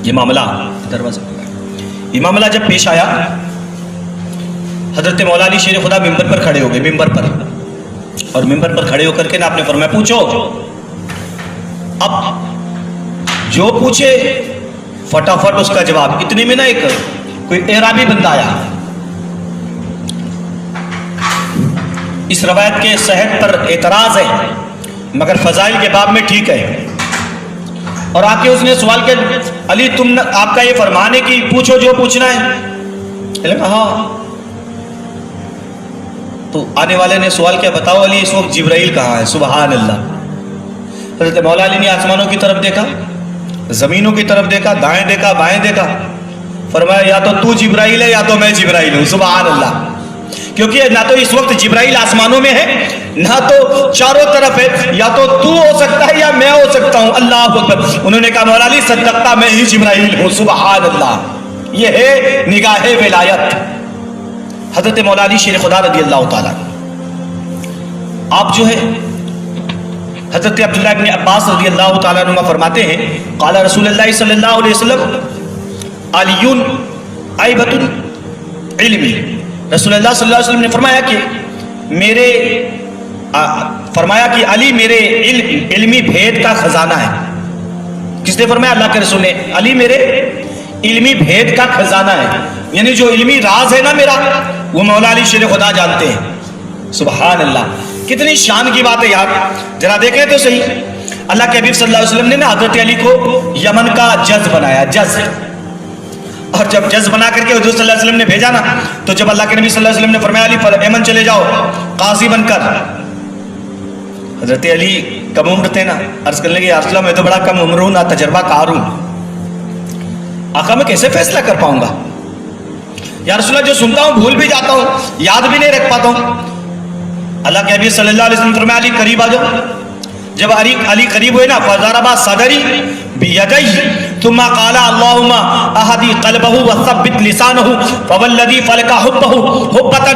یہ معاملہ جب پیش آیا، حضرت مولا علی شیر خدا ممبر پر کھڑے ہو گئے، اور ممبر پر کھڑے ہو کر کے نا آپ نے فرمایا پوچھو. اب جو پوچھے فٹافٹ اس کا جواب. اتنے میں نا ایک کوئی اعرابی بندہ آیا، اس روایت کے صحت پر اعتراض ہے مگر فضائل کے باب میں ٹھیک ہے. اور آ کے اس نے سوال کیا، علی آپ کا یہ فرمان ہے کہ پوچھو جو پوچھنا ہے؟ ہاں. تو آنے والے نے سوال کیا، بتاؤ علی اس وقت جبرائیل کہاں ہے؟ سبحان اللہ. حضرت مولا علی نے آسمانوں کی طرف دیکھا، زمینوں کی طرف دیکھا، دائیں دیکھا بائیں دیکھا، فرمایا یا تو جبرائیل ہے یا تو میں جبرائیل ہوں. سبحان اللہ. کیونکہ نہ تو اس وقت جبرائیل آسمانوں میں ہے، نہ تو چاروں طرف ہے، یا تو ہو سکتا ہے یا میں ہو سکتا ہوں. اللہ اکبر. انہوں نے کہا مولا علی صدقتا میں ہی جبرائیل ہوں. سبحان اللہ. یہ ہے نگاہ ولایت حضرت مولا علی شیر خدا رضی اللہ تعالیٰ. آپ جو ہے حضرت عبداللہ ابن عباس رضی اللہ تعالیٰ عنہ فرماتے ہیں قال رسول اللہ صلی اللہ علیہ وسلم علیون عیبۃ علمی. رسول اللہ صلی اللہ علیہ وسلم نے فرمایا کہ علی میرے علمی بھید کا خزانہ ہے. کس نے فرمایا؟ اللہ کے رسول نے. علی میرے علمی بھید کا خزانہ ہے، یعنی جو علمی راز ہے نا میرا وہ مولا علی شیر خدا جانتے ہیں. سبحان اللہ. کتنی شان کی بات ہے یار. ذرا دیکھیں تو صحیح، اللہ کے حبیب صلی اللہ علیہ وسلم نے نا حضرت علی کو یمن کا جز بنایا، جز. اور جب جز بنا کر کے حضور صلی اللہ علیہ وسلم نے بھیجا نا، تو جب اللہ کے نبی صلی اللہ علیہ وسلم نے فرمایا علی یمن چلے جاؤ قاضی بن کر، حضرت علی کم عمر تھے نا، عرض کرنے لگے یا رسول اللہ میں تو بڑا کم عمر ہوں، نہ تجربہ کار ہوں، آقا میں کیسے فیصلہ کر پاؤں گا؟ یا رسول اللہ جو سنتا ہوں بھول بھی جاتا ہوں، یاد بھی نہیں رکھ پاتا ہوں. اللہ کے حبیب صلی اللہ علیہ وسلم فرمایا علی قریب آ جاؤ. جب علی قریب ہوئے نا فضرب صدری بیدیہ ثم قال اللهم اهدي قلبه وثبت لسانه فوالذي فلق حبه حبة،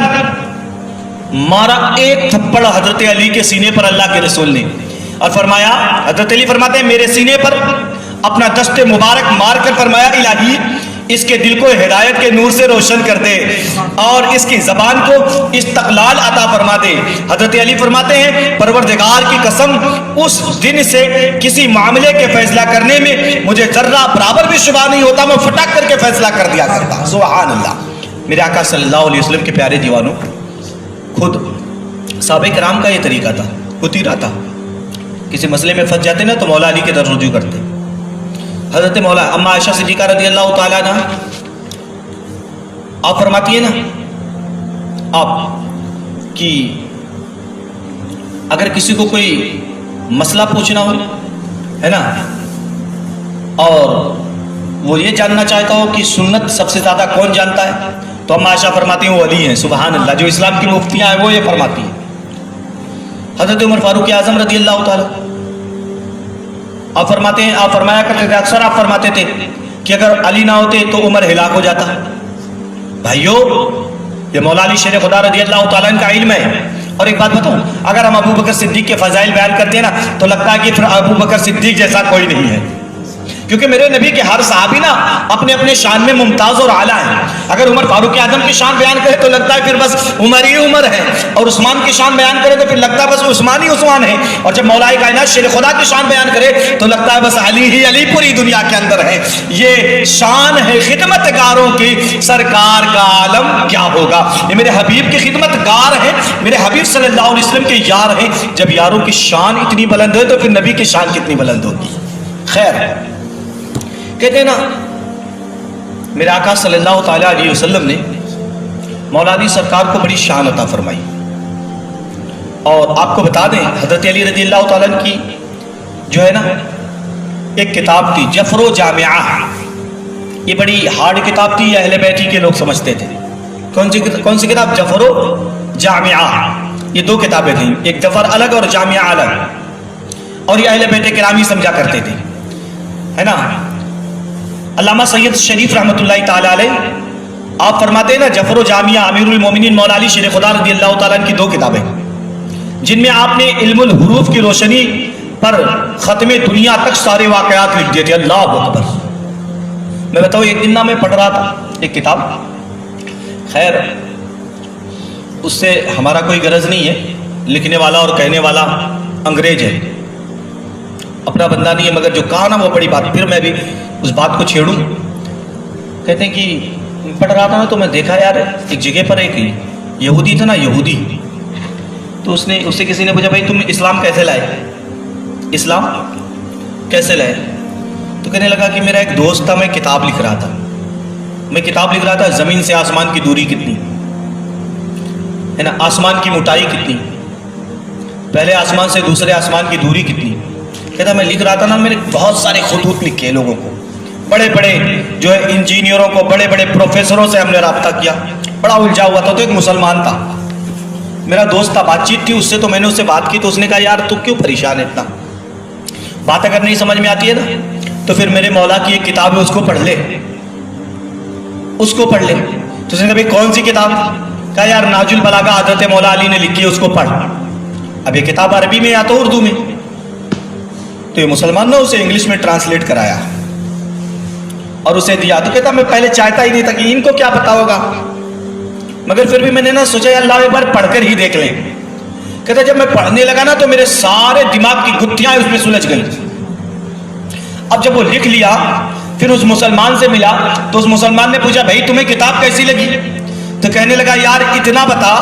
مارا ایک تھپڑ حضرت علی کے سینے پر اللہ کے رسول نے، اور فرمایا حضرت علی فرماتے ہیں میرے سینے پر اپنا دست مبارک مار کر فرمایا الہی اس کے دل کو ہدایت کے نور سے روشن کر دے اور اس کی زبان کو استقلال عطا فرما دے۔ حضرت علی فرماتے ہیں پروردگار کی قسم اس دن سے کسی معاملے کے فیصلہ کرنے میں مجھے ذرہ برابر بھی شبہ نہیں ہوتا، میں فٹک کر کے فیصلہ کر دیا کرتا۔ سبحان اللہ۔ میرے آقا صلی اللہ علیہ وسلم کے پیارے دیوانوں، خود صحابہ کرام کا یہ طریقہ تھا، ہوتی رہا تھا، کسی مسئلے میں پھنس جاتے نا تو مولا علی کے در رجوع کرتے۔ حضرت مولا اما عائشہ صدیقہ رضی اللہ تعالیٰ عنہ آپ فرماتی ہیں نا آپ کہ اگر کسی کو کوئی مسئلہ پوچھنا ہو ہے نا اور وہ یہ جاننا چاہتا ہو کہ سنت سب سے زیادہ کون جانتا ہے تو اما عائشہ فرماتی ہیں وہ علی ہیں۔ سبحان اللہ۔ جو اسلام کی مفتیاں ہیں وہ یہ فرماتی ہیں۔ حضرت عمر فاروق اعظم رضی اللہ تعالیٰ آپ فرماتے ہیں، آپ فرمایا کرتے تھے، اکثر آپ فرماتے تھے کہ اگر علی نہ ہوتے تو عمر ہلاک ہو جاتا۔ بھائیو یہ مولا علی شیر خدا رضی اللہ تعالیٰ کا علم ہے۔ اور ایک بات بتاؤں، اگر ہم ابو بکر صدیق کے فضائل بیان کرتے ہیں نا تو لگتا ہے کہ پھر ابو بکر صدیق جیسا کوئی نہیں ہے، کیونکہ میرے نبی کے ہر صحابی نا اپنے اپنے شان میں ممتاز اور اعلیٰ ہیں۔ اگر عمر فاروق اعظم کی شان بیان کرے تو لگتا ہے پھر بس عمر ہی عمر ہے، اور عثمان کی شان بیان کرے تو پھر لگتا ہے بس عثمان ہی عثمان ہے، اور جب مولا کائنات شیر خدا کی شان بیان کرے تو لگتا ہے بس علی ہی علی پوری دنیا کے اندر ہے۔ یہ شان ہے خدمت گاروں کی، سرکار کا عالم کیا ہوگا۔ یہ میرے حبیب کی خدمت گار ہیں، میرے حبیب صلی اللہ علیہ وسلم کے یار ہیں۔ جب یاروں کی شان اتنی بلند ہے تو پھر نبی کی شان کتنی بلند ہوگی۔ خیر کہتے ہیں نا میرے آقا صلی اللہ تعالیٰ علیہ وسلم نے مولا علی سرکار کو بڑی شان عطا فرمائی۔ اور آپ کو بتا دیں حضرت علی رضی اللہ تعالیٰ کی جو ہے نا ایک کتاب تھی جفر و جامعہ، یہ بڑی ہارڈ کتاب تھی، یہ اہل بیت کے لوگ سمجھتے تھے۔ کون سی کتاب؟ جفر و جامعہ۔ یہ دو کتابیں تھیں، ایک جفر الگ اور جامعہ الگ، اور یہ اہل بیت کرام ہی سمجھا کرتے تھے، ہے نا۔ علامہ سید شریف رحمۃ اللہ تعالیٰ علیہ آپ فرماتے ہیں نا جفر و جامعہ امیر المومنین مولا علی شیر خدا رضی اللہ تعالیٰ کی دو کتابیں جن میں آپ نے علم الحروف کی روشنی پر ختم دنیا تک سارے واقعات لکھ دیے تھے۔ اللہ اکبر۔ میں بتاؤں ایک دن میں پڑھ رہا تھا ایک کتاب، خیر اس سے ہمارا کوئی غرض نہیں ہے، لکھنے والا اور کہنے والا انگریز ہے، اپنا بندہ نہیں ہے، مگر جو کہا نا وہ بڑی بات، پھر میں بھی اس بات کو چھیڑوں۔ کہتے ہیں کہ پڑھ رہا تھا نا تو میں دیکھا یار ایک جگہ پر ایک یہودی تھا نا، یہودی، تو اس سے کسی نے پوچھا بھائی تم اسلام کیسے لائے، اسلام کیسے لائے؟ تو کہنے لگا کہ میرا ایک دوست تھا، میں کتاب لکھ رہا تھا، زمین سے آسمان کی دوری کتنی ہے نا، آسمان کی موٹائی کتنی، پہلے آسمان سے دوسرے آسمان کی دوری کتنی۔ کہتا میں لکھ رہا تھا نا، میں نے بہت سارے خطوط لکھے لوگوں کو، بڑے بڑے جو ہے انجینئروں کو، بڑے بڑے پروفیسروں سے ہم نے رابطہ کیا، بڑا الجھا ہوا تھا۔ تو ایک مسلمان تھا میرا دوست تھا، بات چیت تھی اس سے، تو میں نے اس سے بات کی تو اس نے کہا یار تو کیوں پریشان ہے اتنا، بات اگر نہیں سمجھ میں آتی ہے نا تو پھر میرے مولا کی ایک کتاب ہے اس کو پڑھ لے، اس کو پڑھ لے۔ تو اس نے کہا بھائی کون سی کتاب؟ کہا یار ناج البلاغہ حضرت مولا علی نے لکھی ہے، اس کو پڑھ۔ اب یہ کتاب عربی میں یا تو اردو میں، تو یہ مسلمان نے اسے انگلش میں ٹرانسلیٹ کرایا اور اسے دیا۔ تو کہتا میں پہلے چاہتا ہی نہیں تھا کہ ان کو کیا پتا ہوگا، مگر پھر بھی میں نے نا سوچا اللہ ایک بار پڑھ کر ہی دیکھ لیں۔ کہتا جب میں پڑھنے لگا نا تو میرے سارے دماغ کی گتھیاں اس میں سلجھ گئی۔ اب جب وہ لکھ لیا پھر اس مسلمان سے ملا تو اس مسلمان نے پوچھا بھائی تمہیں کتاب کیسی لگی؟ تو کہنے لگا یار اتنا بتا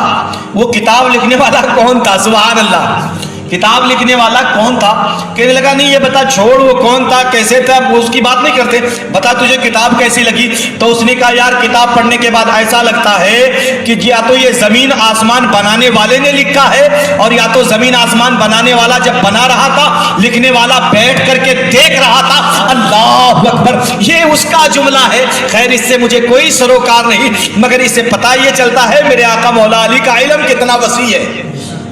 وہ کتاب لکھنے والا کون تھا؟ سبحان اللہ، کتاب لکھنے والا کون تھا؟ کہنے لگا نہیں یہ بتا چھوڑ وہ کون تھا کیسے تھا وہ اس کی بات نہیں کرتے، بتا تجھے کتاب کیسی لگی؟ تو اس نے کہا یار کتاب پڑھنے کے بعد ایسا لگتا ہے کہ یا تو یہ زمین آسمان بنانے والے نے لکھا ہے، اور یا تو زمین آسمان بنانے والا جب بنا رہا تھا لکھنے والا بیٹھ کر کے دیکھ رہا تھا۔ اللہ اکبر، یہ اس کا جملہ ہے۔ خیر اس سے مجھے کوئی سروکار نہیں، مگر اس سے پتہ یہ چلتا ہے میرے آقا مولا علی کا علم کتنا وسیع ہے،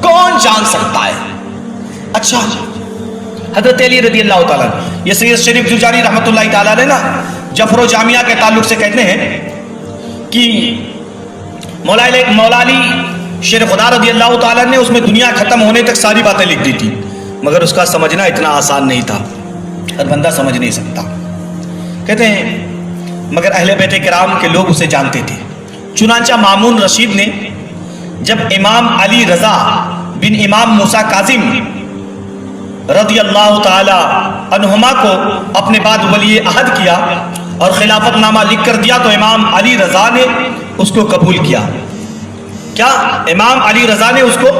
کون جان سکتا ہے۔ اچھا حضرت علی رضی اللہ تعالیٰ، یہ سید شریف جرجانی رحمۃ اللہ تعالیٰ نے نا جفر و جامعہ کے تعلق سے کہتے ہیں کہ مولا علی شیر خدا رضی اللہ تعالیٰ نے اس میں دنیا ختم ہونے تک ساری باتیں لکھ دی تھی، مگر اس کا سمجھنا اتنا آسان نہیں تھا۔ ہر بندہ سمجھ نہیں سکتا. کہتے ہیں مگر اہل بیت کرام کے لوگ اسے جانتے تھے. چنانچہ مامون رشید نے جب امام علی رضا بن امام موسیٰ کاظم رضی اللہ تعالی عنہما کو اپنے بعد ولی عہد کیا اور خلافت نامہ لکھ کر دیا تو امام علی رضا نے اس کو قبول کیا. کیا امام علی رضا نے اس کو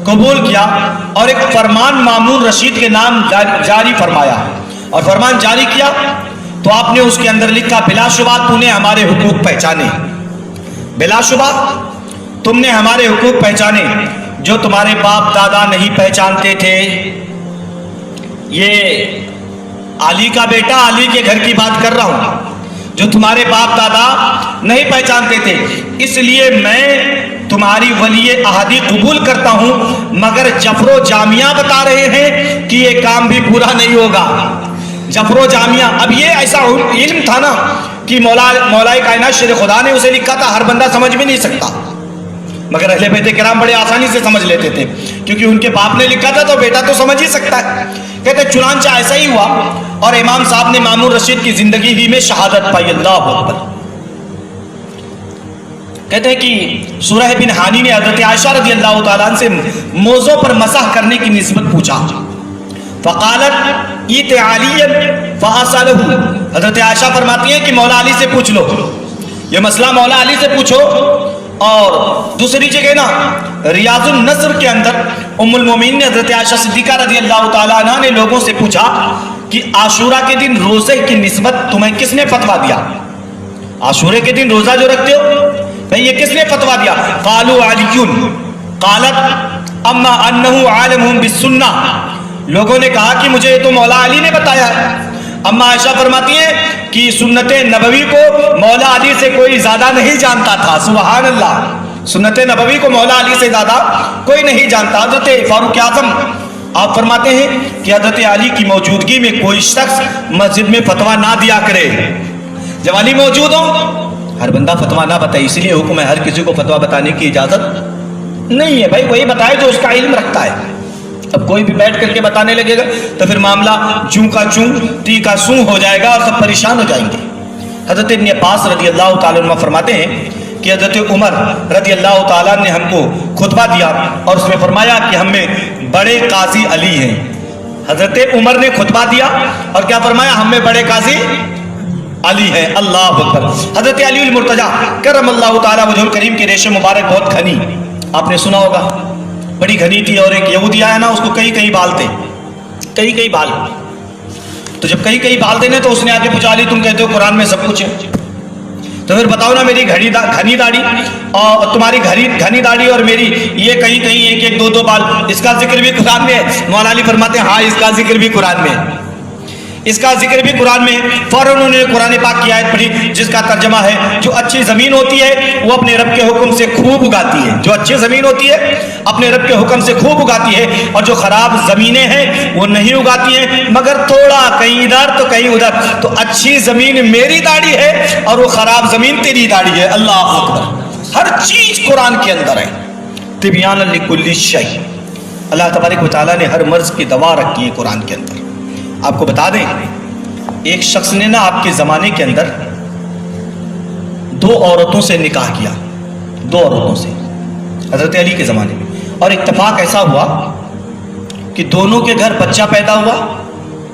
قبول کیا اور ایک فرمان مامون رشید کے نام جاری فرمایا اور فرمان جاری کیا تو آپ نے اس کے اندر لکھا بلا شبہ تو نے ہمارے حقوق پہچانے، بلا شبہ تم نے ہمارے حقوق پہچانے جو تمہارے باپ دادا نہیں پہچانتے تھے. یہ علی کا بیٹا علی کے گھر کی بات کر رہا ہوں، جو تمہارے باپ دادا نہیں پہچانتے تھے. اس لیے میں تمہاری ولی عہدی قبول کرتا ہوں، مگر جفر و جامعہ بتا رہے ہیں کہ یہ کام بھی پورا نہیں ہوگا. جفر و جامعہ، اب یہ ایسا علم تھا نا کہ مولا کائنات شیر خدا نے اسے لکھا تھا، ہر بندہ سمجھ بھی نہیں سکتا، مگر اہل بیت کرام بڑے آسانی سے سمجھ لیتے تھے کیونکہ ان کے باپ نے لکھا تھا تو بیٹا تو سمجھ ہی سکتا ہے. کہتے چنانچہ ایسا ہی ہوا اور امام صاحب نے مامون رشید کی زندگی ہی میں شہادت پائی. اللہ اکبر. کہتے ہیں کہ سورہ بن حانی نے حضرت عائشہ رضی اللہ تعالیٰ عنہ سے موضوع پر مسح کرنے کی نسبت پوچھا. فقالت ایت علی فاسالہ، حضرت عائشہ فرماتی ہیں کہ مولا علی سے پوچھ لو، یہ مسئلہ مولا علی سے پوچھو. اور دوسری جگہ نا ریاض النصر کے اندر ام المومنین نے حضرت عائشہ صدیقہ رضی اللہ تعالیٰ عنہ نے لوگوں سے پوچھا کہ عاشورہ کے دن روزے کی نسبت تمہیں کس نے فتویٰ دیا؟ عاشورے کے دن روزہ جو رکھتے ہو بھئی یہ کس نے فتویٰ دیا؟ قالوا علی قالت اما انہ عالم بالسنہ، لوگوں نے کہا کہ مجھے تو مولا علی نے بتایا ہے. اما عائشہ فرماتی ہیں کہ سنت نبوی کو مولا علی سے کوئی زیادہ نہیں جانتا تھا. سبحان اللہ. سنت نبوی کو مولا علی سے زیادہ کوئی نہیں جانتا. حضرت فاروق اعظم آپ فرماتے ہیں کہ حضرت علی کی موجودگی میں کوئی شخص مسجد میں فتویٰ نہ دیا کرے. جب علی موجود ہو ہر بندہ فتویٰ نہ بتائے، اس لیے حکم ہے ہر کسی کو فتویٰ بتانے کی اجازت نہیں ہے. بھائی وہی بتائے جو اس کا علم رکھتا ہے. اب کوئی بھی بیٹھ کر کے بتانے لگے گا تو پھر معاملہ چوں کا چوں تی کا سوں ہو جائے گا اور سب پریشان ہو جائیں گے. حضرت ابن عباس رضی اللہ تعالیٰ عنہ فرماتے ہیں کہ حضرت عمر رضی اللہ تعالیٰ نے ہم کو خطبہ دیا اور اس میں فرمایا کہ ہم میں بڑے قاضی علی ہیں. حضرت عمر نے خطبہ دیا اور کیا فرمایا؟ ہم میں بڑے قاضی علی ہیں. اللہ اکبر. حضرت علی المرتضیٰ کرم اللہ تعالیٰ وجہ الکریم کی ریش مبارک بہت گھنی، آپ نے سنا ہوگا، بڑی گھنی تھی. اور ایک یہودی آیا نا، اس کو کئی بال تھے، کئی بال. تو جب کئی بال تھے نا تو اس نے آ کے پوچھا علی تم کہتے ہو قرآن میں سب کچھ ہے، تو پھر بتاؤ نا میری گھنی داڑھی اور تمہاری گھنی داڑھی اور میری یہ کہیں ایک دو بال، اس کا ذکر بھی قرآن میں ہے. مولانا علی فرماتے ہیں ہاں اس کا ذکر بھی قرآن میں ہے، اس کا ذکر بھی قرآن میں ہے. فوراً انہوں نے قرآن پاک کی آیت پڑھی جس کا ترجمہ ہے جو اچھی زمین ہوتی ہے وہ اپنے رب کے حکم سے خوب اگاتی ہے. جو اچھی زمین ہوتی ہے اپنے رب کے حکم سے خوب اگاتی ہے، اور جو خراب زمینیں ہیں وہ نہیں اگاتی ہیں مگر تھوڑا، کہیں ادھر تو کہیں ادھر. تو اچھی زمین میری داڑھی ہے اور وہ خراب زمین تیری داڑھی ہے. اللہ اکبر. ہر چیز قرآن کے اندر ہے. تبیان لکل شیء. اللہ تبارک و تعالیٰ نے ہر مرض کی دوا رکھی ہے قرآن کے اندر. آپ کو بتا دیں ایک شخص نے نا آپ کے زمانے کے اندر 2 عورتوں سے نکاح کیا، 2 عورتوں سے حضرت علی کے زمانے میں. اور اتفاق ایسا ہوا کہ دونوں کے گھر بچہ پیدا ہوا.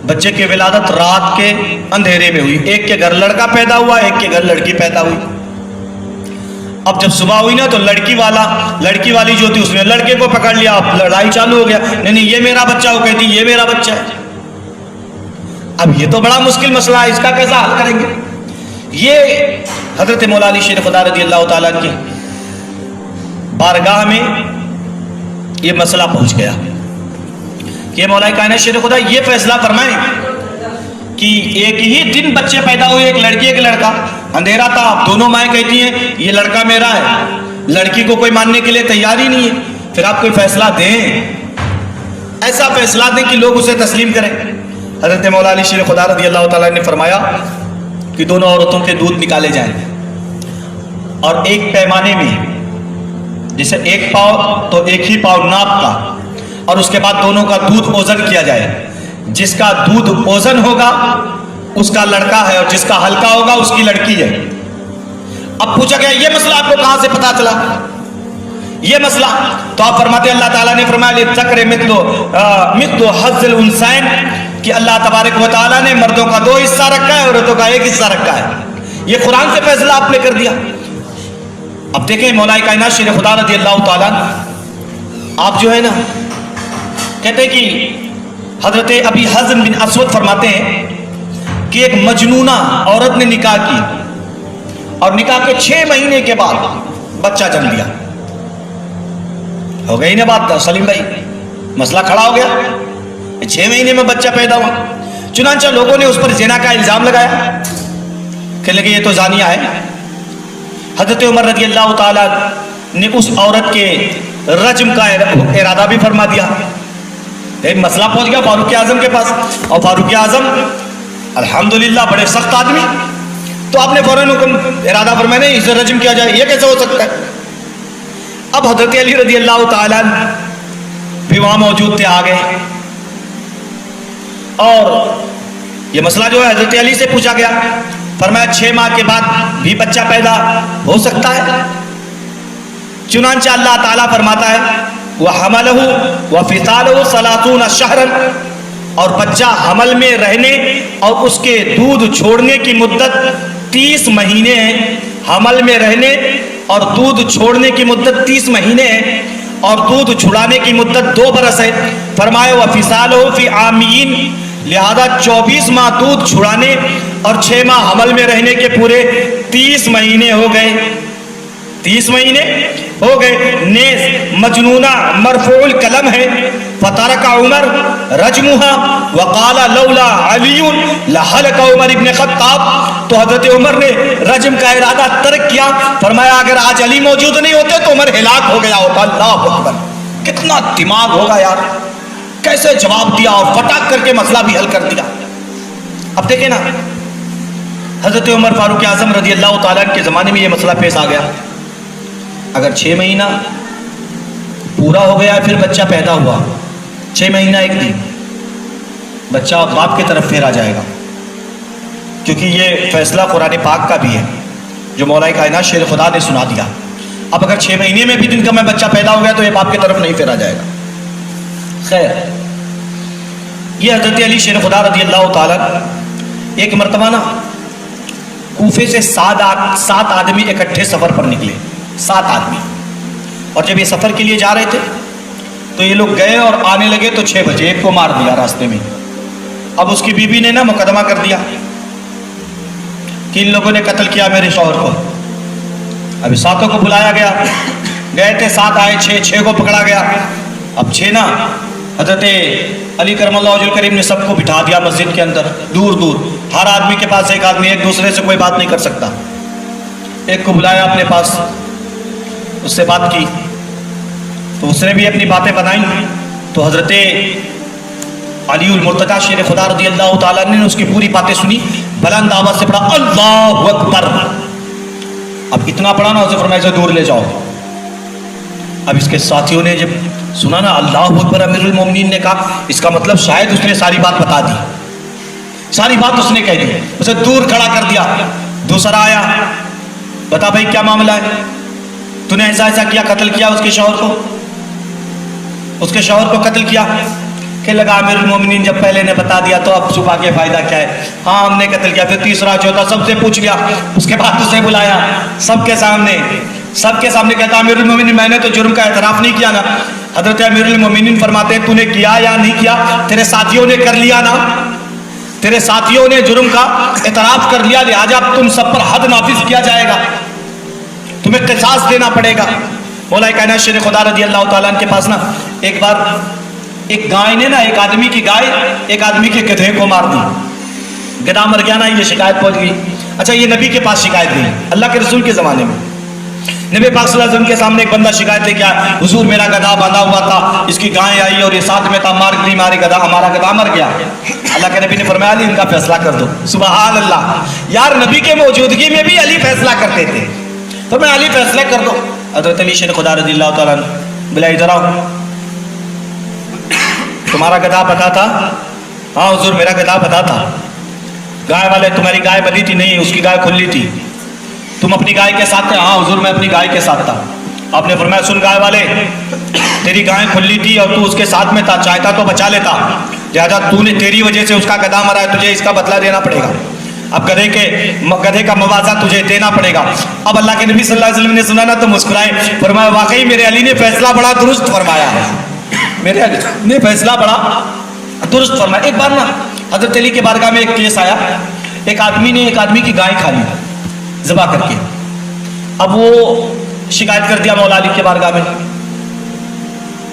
بچے کی ولادت رات کے اندھیرے میں ہوئی. ایک کے گھر لڑکا پیدا ہوا، ایک کے گھر لڑکی پیدا ہوئی. اب جب صبح ہوئی نا تو لڑکی والی جو تھی اس نے لڑکے کو پکڑ لیا. اب لڑائی چالو ہو گیا، نہیں یہ میرا بچہ، وہ کہتی یہ میرا بچہ ہے. اب یہ تو بڑا مشکل مسئلہ ہے، اس کا کیسا حل کریں گے؟ یہ حضرت مولا علی شیر خدا رضی اللہ تعالیٰ کی بارگاہ میں یہ مسئلہ پہنچ گیا کہ مولا کائنات شیر خدا یہ فیصلہ فرمائیں کہ ایک ہی دن بچے پیدا ہوئے، ایک لڑکی ایک لڑکا. اندھیرا تھا، اب دونوں مائیں کہتی ہیں یہ لڑکا میرا ہے، لڑکی کو کوئی ماننے کے لیے تیار ہی نہیں ہے. پھر آپ کوئی فیصلہ دیں، ایسا فیصلہ دیں کہ لوگ اسے تسلیم کریں. حضرت مولا علی شیر خدا رضی اللہ تعالیٰ نے فرمایا کہ دونوں عورتوں کے دودھ نکالے جائیں اور ایک پیمانے میں، جیسے 1 پاؤ تو 1 ہی پاؤ ناپ کا، اور اس کے بعد دونوں کا دودھ اوزن کیا جائے. جس کا دودھ اوزن ہوگا اس کا لڑکا ہے اور جس کا ہلکا ہوگا اس کی لڑکی ہے. اب پوچھا گیا یہ مسئلہ آپ کو کہاں سے پتا چلا؟ یہ مسئلہ تو آپ فرماتے ہیں اللہ تعالیٰ نے فرمایا للذکر مثل حظ الانثیین کہ اللہ تبارک و تعالیٰ نے مردوں کا 2 حصہ رکھا ہے، عورتوں کا 1 حصہ رکھا ہے. یہ قرآن سے فیصلہ آپ نے کر دیا. اب دیکھیں مولا کائنات شیر خدا رضی اللہ تعالیٰ آپ جو ہے نا کہتے ہیں کہ حضرت ابی حزم بن اسود فرماتے ہیں کہ ایک مجنونہ عورت نے نکاح کی اور نکاح کے 6 مہینے کے بعد بچہ جنم لیا. ہو گئی نا بات سلیم بھائی، مسئلہ کھڑا ہو گیا. 6 مہینے میں بچہ پیدا ہوا. چنانچہ لوگوں نے اس پر زنا کا الزام لگایا کہ لگے یہ تو زانیہ ہے. حضرت عمر رضی اللہ تعالیٰ نے اس عورت کے رجم کا ارادہ بھی فرما دیا. ایک مسئلہ پہنچ گیا فاروق اعظم کے پاس، اور فاروق اعظم الحمدللہ بڑے سخت آدمی، تو آپ نے فوراً حکم ارادہ فرمایا نہیں اسے رجم کیا جائے. یہ کیسے ہو سکتا ہے؟ اب حضرت علی رضی اللہ تعالیٰ بھی وہاں موجود تھے، آ گئے اور یہ مسئلہ جو ہے حضرت علی سے پوچھا گیا. فرمایا 6 ماہ کے بعد بھی بچہ پیدا ہو سکتا ہے. چنانچہ اللہ تعالیٰ فرماتا ہے وَحَمَلَهُ وَفِصَالُهُ 30 شَهْرًا، اور بچہ حمل میں رہنے اور اس کے دودھ چھوڑنے کی مدت 30 مہینے ہے. حمل میں رہنے اور دودھ چھوڑنے کی مدت 30 مہینے ہے اور دودھ چھڑانے کی مدت 2 برس ہے. فرمایا وَفِصَالُهُ فِي عَامِينَ، لہذا 24 ماہ دودھ چھڑانے اور 6 ماہ حمل میں رہنے کے پورے 30 مہینے ہو گئے. 30 مہینے ہو گئے. نیز مجنونہ مرفوع القلم ہے. فترک عمر رجمها وقال لولا علی لہلک عمر ابن خطاب، تو حضرت عمر نے رجم کا ارادہ ترک کیا. فرمایا اگر آج علی موجود نہیں ہوتے تو عمر ہلاک ہو گیا ہوتا. اللہ اکبر، کتنا دماغ ہوگا یار، کیسے جواب دیا اور فٹاک کر کے مسئلہ بھی حل کر دیا. اب دیکھیں نا حضرت عمر فاروق اعظم رضی اللہ تعالیٰ کے زمانے میں یہ مسئلہ پیش آ گیا. اگر 6 مہینہ پورا ہو گیا پھر بچہ پیدا ہوا، 6 مہینہ 1 دن بچہ باپ کی طرف پھیرا جائے گا، کیونکہ یہ فیصلہ قرآن پاک کا بھی ہے جو مولا کائنات شیر خدا نے سنا دیا. اب اگر 6 مہینے میں بھی دن کا میں بچہ پیدا ہو گیا تو یہ باپ کی طرف نہیں پھیرا جائے گا. خیر، یہ حضرت علی شیر خدا رضی اللہ تعالیٰ ایک مرتبہ نا کوفے سے 7 آدمی اکٹھے سفر پر نکلے. 7 آدمی، اور جب یہ سفر کے لیے جا رہے تھے تو یہ لوگ گئے اور آنے لگے تو 6 بجے ایک کو مار دیا راستے میں. اب اس کی بیوی نے نا مقدمہ کر دیا کہ ان لوگوں نے قتل کیا میرے شوہر کو. ابھی 7 کو بلایا گیا، گئے تھے 7 آئے 6 کو پکڑا گیا. اب 6 نا حضرت علی کرم اللہ وجہ الکریم نے سب کو بٹھا دیا مسجد کے اندر، دور دور. ہر آدمی کے پاس ایک آدمی، ایک دوسرے سے کوئی بات نہیں کر سکتا. ایک کو بلایا اپنے پاس، اس سے بات کی تو اس نے بھی اپنی باتیں بنائیں. تو حضرت علی المرتضیٰ شیر خدا رضی اللہ تعالیٰ نے اس کی پوری باتیں سنی، بلند آواز سے پڑھا اللہ اکبر. اب اتنا پڑھا نا اسے فرمایا اسے دور لے جاؤ. اب اس کے ساتھیوں نے جب سنا نا اللہ اکبر امیر المومنین نے کہا، اس کا مطلب شاید اس نے ساری بات بتا دی، ساری بات اس نے کہہ دی. اسے دور کھڑا کر دیا. دوسرا آیا، بتا بھائی کیا معاملہ ہے، تو نے ایسا کیا، قتل کیا اس کے شوہر کو قتل کیا. کہ لگا امیر المومنین جب پہلے نے بتا دیا تو اب چھپا کے فائدہ کیا ہے. ہاں ہم نے قتل کیا. پھر تیسرا چوتھا سب سے پوچھ لیا. اس کے بعد اسے بلایا سب کے سامنے کہتا امیر المومنین میں نے تو جرم کا اعتراف نہیں کیا نا. حضرت امیر المومنین فرماتے ہیں تو نے کیا یا نہیں کیا؟ تیرے ساتھیوں نے کر لیا نا، تیرے ساتھیوں نے جرم کا اعتراف کر لیا، لہٰذا تم سب پر حد نافذ کیا جائے گا، تمہیں قصاص دینا پڑے گا. مولا کائنات شیر خدا رضی اللہ تعالیٰ کے پاس نا ایک بار ایک گائے نے نا ایک آدمی کی گائے ایک آدمی کے گدھے کو مار دی. گدھا مر گیا نا، یہ شکایت پہنچ گئی. اچھا یہ نبی کے پاس شکایت گئی اللہ کے رسول کے زمانے میں. نبی پاک صلی اللہ علیہ وسلم کے سامنے ایک بندہ شکایت لے کے آیا، حضور میرا گدھا باندھا ہوا تھا، اس کی گائے آئی اور یہ ساتھ میں تھا، مار دی ہمارا گدھا مر گیا. اللہ کے نبی نے فرمایا علی ان کا فیصلہ کر دو. سبحان اللہ، یار نبی کے موجودگی میں بھی علی فیصلہ کرتے تھے. تو میں علی فیصلہ کر دو. حضرت علی شیر خدا رضی اللہ تعالیٰ بلا ادھر آؤ، تمہارا گدھا پتا تھا ہاں حضور میرا گدھا بتا تھا، گائے والے تمہاری گائے بدی تھی؟ نہیں، اس کی گائے کھلی تھی۔ تم اپنی گائے کے ساتھ تھے؟ ہاں حضور میں اپنی گائے کے ساتھ تھا۔ آپ نے فرمایا سن گائے والے، تیری گائے کھلی تھی اور تو اس کے ساتھ میں تھا، چاہتا تو بچا لیتا، لہٰذا تیری وجہ سے اس کا گدھا مرا ہے، تجھے اس کا بدلہ دینا پڑے گا، اب گدھے کا موازہ تجھے دینا پڑے گا۔ اب اللہ کے نبی صلی اللہ علیہ وسلم نے سنا نا تو مسکرائے، فرمایا واقعی میرے علی نے فیصلہ بڑا درست فرمایا ہے، میرے علی نے فیصلہ بڑا درست فرمایا۔ ایک بار نا حضرت علی کے بارگاہ میں ایک کیس آیا، ایک آدمی نے ایک آدمی کی گائے کھا لی ذبح کر کے، اب وہ شکایت کر دیا مولا علی کے بارگاہ میں،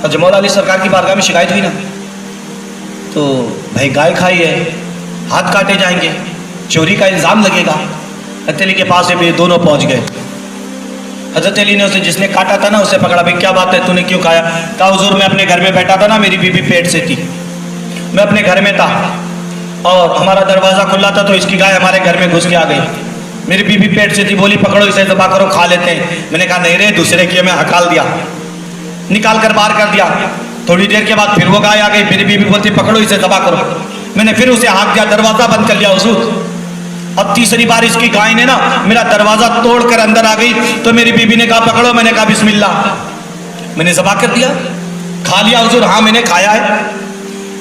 اور جب مولا علی سرکار کی بارگاہ میں شکایت ہوئی نا تو بھائی گائے کھائی ہے، ہاتھ کاٹے جائیں گے، چوری کا الزام لگے گا۔ حضرت علی کے پاس یہ دونوں پہنچ گئے، حضرت علی نے اسے جس نے کاٹا تھا نا اسے پکڑا، بھائی کیا بات ہے، تو نے کیوں کھایا؟ کہا حضور میں اپنے گھر میں بیٹھا تھا نا، میری بیوی پیٹ سے تھی، میں اپنے گھر میں تھا اور ہمارا دروازہ کھلا تھا تو اس کی گائے ہمارے گھر میں گھس کے آ گئی، میری بیوی پیٹ سے تھی، بولی پکڑو اسے ذبح کرو کھا لیتے ہیں۔ میں نے کہا نہیں رے، دوسرے کی میں ہکال دیا، نکال کر باہر کر دیا، تھوڑی دیر کے بعد پھر وہ گائے آ گئی، میری بیوی بولتی پکڑو اسے ذبح کرو، میں نے پھر اسے ہانک دیا، دروازہ بند کر لیا حضور۔ اب تیسری بار اس کی گائے نے نا میرا دروازہ توڑ کر اندر آ گئی تو میری بیوی نے کہا پکڑو، میں نے کہا بسم اللہ، میں نے ذبح کر دیا، کھا لیا حضور؟ ہاں میں نے کھایا ہے۔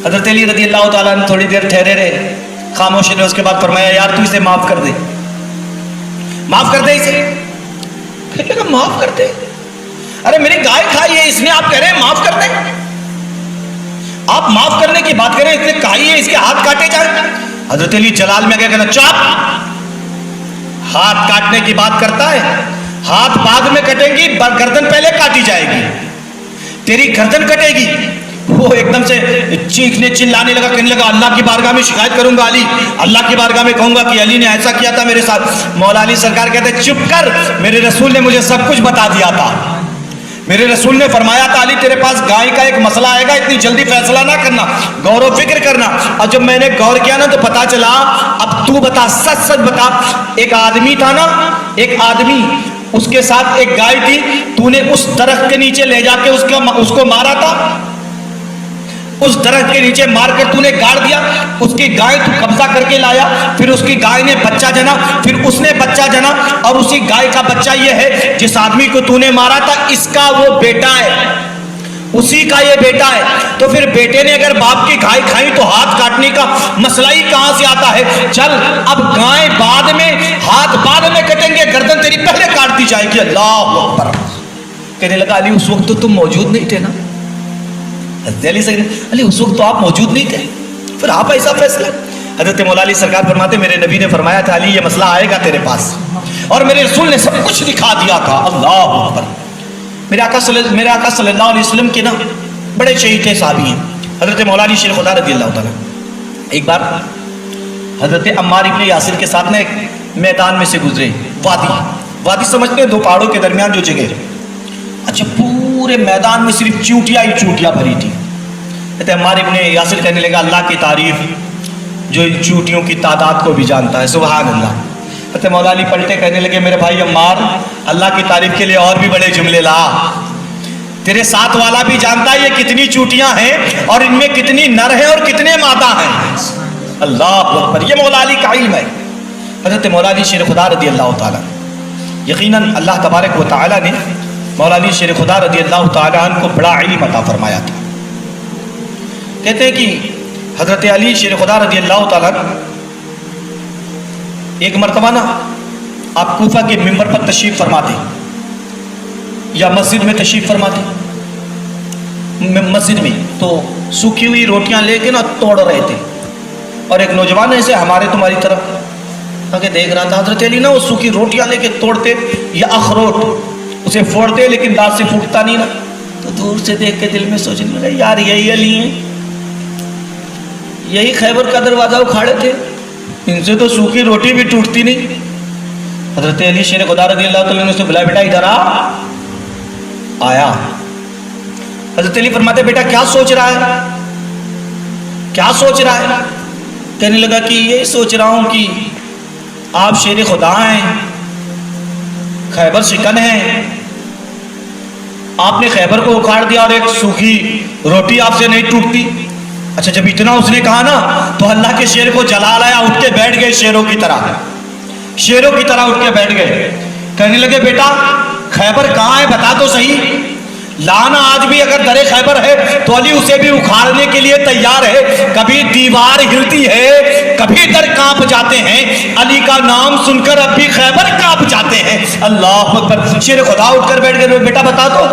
حضرت علی رضی اللہ تعالیٰ عنہ تھوڑی دیر ٹھہرے رہے، خاموش رہے، اس کے بعد فرمایا یار تو اسے معاف کر دے، معاف کر دے اسے۔ پھر کہا معاف کر دے؟ ارے میری گائے کھائی ہے اس نے، آپ کہہ رہے ہیں معاف کر دیں؟ آپ معاف کرنے کی بات کریں، اس نے کھائی ہے، اس کے ہاتھ کاٹے جائیں؟ حضرت علی جلال میں کہنا چاپ، ہاتھ کاٹنے کی بات کرتا ہے، ہاتھ بعد میں کٹیں گی، گردن پہلے کاٹی جائے گی، تیری گردن کٹے گی۔ وہ ایک دم سے چیخنے چلانے لگا، کہنے لگا اللہ کی بارگاہ میں شکایت کروں گا علی، اللہ کی بارگاہ میں کہوں گا کہ علی نے ایسا کیا تھا میرے ساتھ۔ مولا علی سرکار کہتے چپ کر، میرے رسول نے مجھے سب کچھ بتا دیا تھا، میرے رسول نے فرمایا تھا علی تیرے پاس گائے کا ایک مسئلہ آئے گا، اتنی جلدی فیصلہ نہ کرنا، غور و فکر کرنا۔ اور جب میں نے غور کیا نا تو پتا چلا، اب تو بتا، سچ سچ بتا، ایک آدمی تھا نا، ایک آدمی، اس کے ساتھ ایک گائے تھی، تو نے اس درخت کے نیچے لے جا کے اس کو مارا تھا، اس درخت کے نیچے مار کر تو نے گاڑ دیا، اس کی گائے تو قبضہ کر کے لایا، پھر اس کی گائے نے بچہ جنا، پھر اس نے بچہ جنا، اور اسی گائے کا بچہ یہ ہے جس آدمی کو تو نے مارا تھا، اس کا وہ بیٹا ہے، اسی کا یہ بیٹا ہے۔ تو پھر بیٹے نے اگر باپ کی گائے کھائی تو ہاتھ کاٹنے کا مسئلہ ہی کہاں سے آتا ہے؟ چل اب گائے بعد میں، ہاتھ بعد میں کٹیں گے، گردن تیری پہلے کاٹ دی جائے گی۔ اللہ اکبر۔ کہنے لگا علی اس وقت تو تم موجود نہیں تھے نا؟ علی اس وقت تو آپ موجود نہیں تھے، پھر آپ ایسا فیصلہ؟ حضرت مولا علی سرکار فرماتے میرے نبی نے فرمایا تھا علی یہ مسئلہ آئے گا تیرے پاس، اور میرے رسول نے سب کچھ دکھا دیا تھا۔ اللہ اکبر۔ میرے آقا صلی اللہ علیہ وسلم کے نا بڑے شہید تھے، صحابی ہیں، حضرت مولا علی شیر خدا رضی اللہ تعالیٰ۔ ایک بار حضرت عمار ابن یاسر کے ساتھ نا ایک میدان میں سے گزرے، وادی سمجھتے ہیں دو پہاڑوں کے درمیان جو جگہ، اچھا پورے میدان میں صرف چونٹیاں ہی چونٹیاں بھری تھی۔ کہتے عمار ابن یاسر کہنے لگا اللہ کی تعریف جو ان چونٹیوں کی تعداد کو بھی جانتا ہے، سبحان اللہ۔ کہتے مولا علی پلٹے کہنے لگے میرے بھائی عمار اللہ کی تعریف کے لیے اور بھی بڑے جملے لا، تیرے ساتھ والا بھی جانتا ہے یہ کتنی چونٹیاں ہیں اور ان میں کتنی نر ہیں اور کتنے مادہ ہیں۔ اللہ اکبر، یہ مولا علی کا علم ہے۔ حضرت مولا علی شیر خدا رضی اللہ تعالیٰ، یقیناً اللہ تبارک و تعالیٰ نے مولا علی شیر خدا رضی اللہ تعالیٰ عنہ کو بڑا علم عطا فرمایا تھا۔ کہتے ہیں کہ حضرت علی شیر خدا رضی اللہ تعالیٰ عنہ ایک مرتبہ نا آپ کوفہ کے ممبر پر تشریف فرماتے یا مسجد میں تشریف فرماتے، مسجد میں تو سوکھی ہوئی روٹیاں لے کے نا توڑ رہے تھے، اور ایک نوجوان ایسے ہمارے تمہاری طرف آگے دیکھ رہا تھا، حضرت علی نا وہ سوکھی روٹیاں لے کے توڑتے یا اخروٹ اسے پھوڑتے لیکن دانت سے پھوٹتا نہیں نا، تو دور سے دیکھ کے دل میں سوچنے لگا یار یہی علی ہیں، یہی خیبر کا دروازہ اکھاڑے تھے، ان سے تو سوکھی روٹی بھی ٹوٹتی نہیں۔ حضرت علی شیر خدا رضی اللہ تعالیٰ نے اسے بلایا، بیٹا ادھر آیا۔ حضرت علی فرماتے بیٹا کیا سوچ رہا ہے، کیا سوچ رہا ہے؟ کہنے لگا کہ یہ سوچ رہا ہوں کہ آپ شیر خدا ہیں، خیبر شکن ہے، آپ نے خیبر کو اکھاڑ دیا اور ایک سوکھی روٹی آپ سے نہیں ٹوٹتی۔ اچھا جب اتنا اس نے کہا نا تو اللہ کے شیر کو جلال آیا، اٹھ کے بیٹھ گئے شیروں کی طرح، شیروں کی طرح اٹھ کے بیٹھ گئے، کہنے لگے بیٹا خیبر کہاں ہے بتا تو صحیح، لانا آج بھی اگر در خیبر ہے تو علی اسے بھی اکھاڑنے کے لیے تیار ہے، کبھی دیوار ہلتی ہے کبھی در کانپ جاتے ہیں، علی کا نام سن کر اب بھی خیبر کانپ جاتے ہیں۔ اللہ اکبر، شیر خدا اٹھ کر بیٹھ گئے، بیٹا بتا تو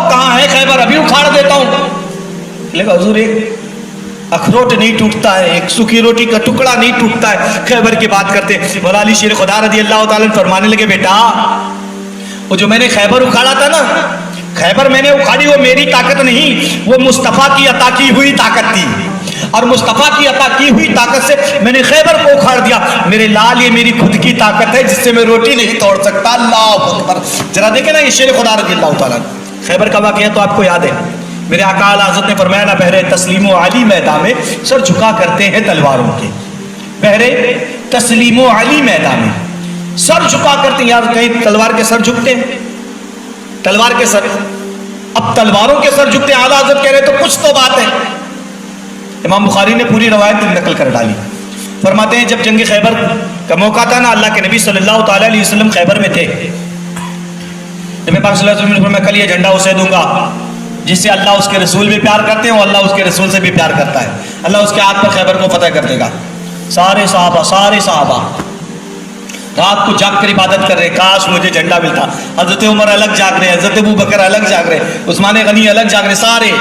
کہاں ہے خیبر، ابھی اکھاڑ دیتا ہوں۔ لیکن حضور ایک اخروٹ نہیں ٹوٹتا ہے، ایک سوکھی روٹی کا ٹکڑا نہیں ٹوٹتا ہے، خیبر کی بات کرتے ہیں۔ مولا علی شیر خدا رضی اللہ تعالیٰ فرمانے لگے بیٹا وہ جو میں نے خیبر اکھاڑا تھا نا، خیبر میں نے اکھاڑی وہ میری طاقت نہیں، وہ مصطفیٰ کی عطا کی ہوئی طاقت تھی، اور مصطفیٰ کی عطا کی ہوئی طاقت سے میں نے خیبر کو اکھاڑ دیا۔ میرے لال یہ میری خود کی طاقت ہے جس سے میں روٹی نہیں توڑ سکتا۔ اللہ اکبر، ذرا دیکھیں نا یہ شیر خدا رضی اللہ تعالیٰ خیبر کا واقعہ تو آپ کو یاد ہے، میرے آقا اعلیٰ حضرت نے فرمایا نا بہرے تسلیم و علی میدان میں سر جھکا کرتے ہیں تلواروں کے، بہرے تسلیم و علی میدان میں سر جھکا کرتے ہیں۔ یار کہیں تلوار کے سر جھکتے ہیں، تلوار کے سر، اب تلواروں کے سر جھکتے ہیں، اعلیٰ حضرت کہہ رہے تو کچھ تو بات ہے۔ امام بخاری نے پوری روایت نقل کر ڈالی، فرماتے ہیں جب جنگ خیبر کا موقع تھا نا، اللہ کے نبی صلی اللہ تعالیٰ علیہ وسلم خیبر میں تھے، نبی پاک صلی اللہ علیہ وسلم نے فرمایا کل یہ جھنڈا اسے دوں گا جس سے اللہ اس کے رسول بھی پیار کرتے ہیں اور اللہ اس کے رسول سے بھی پیار کرتا ہے، اللہ اس کے ہاتھ پر خیبر کو فتح کر دے گا۔ سارے صحابہ رات کو جاگ کر عبادت کر رہے، کاش مجھے جھنڈا ملتا۔ حضرت عمر الگ جاگ رہے، حضرت ابو بکر الگ جاگ رہے، عثمان غنی الگ جاگ رہے، سارے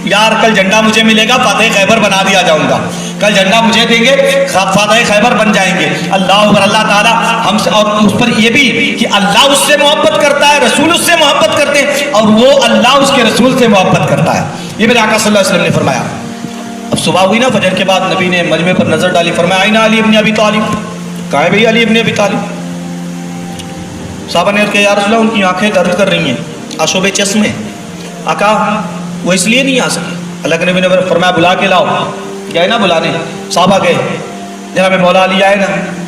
یار کل جھنڈا مجھے ملے گا، فاتح خیبر بنا دیا جاؤں گا، کل جھنڈا مجھے دیں گے، فاتح خیبر بن جائیں گے۔ اللہ اکبر، اللہ تعالیٰ ہم سے، اور اس پر یہ بھی کہ اللہ اس سے محبت کرتا ہے، رسول اس سے محبت کرتے ہیں، اور وہ اللہ اس کے رسول سے محبت کرتا ہے، یہ میرے آقا صلی اللہ علیہ وسلم نے فرمایا۔ اب صبح ہوئی نا، فجر کے بعد نبی نے مجمع پر نظر ڈالی، فرمایا آئینہ علی ابن ابی طالب، کہاں ہے بھئی علی ابن ابی طالب؟ صحابہ نے کہا یا رسول اللہ ان کی آنکھیں درد کر رہی ہیں، آشوب چشم ہے۔ آقا وہ اس لیے نہیں آ سکے، اللہ کے نبی نے فرمایا بلا کے لاؤ، گئے نا بلانے، صحابہ گئے، جناب مولا علی آئے نا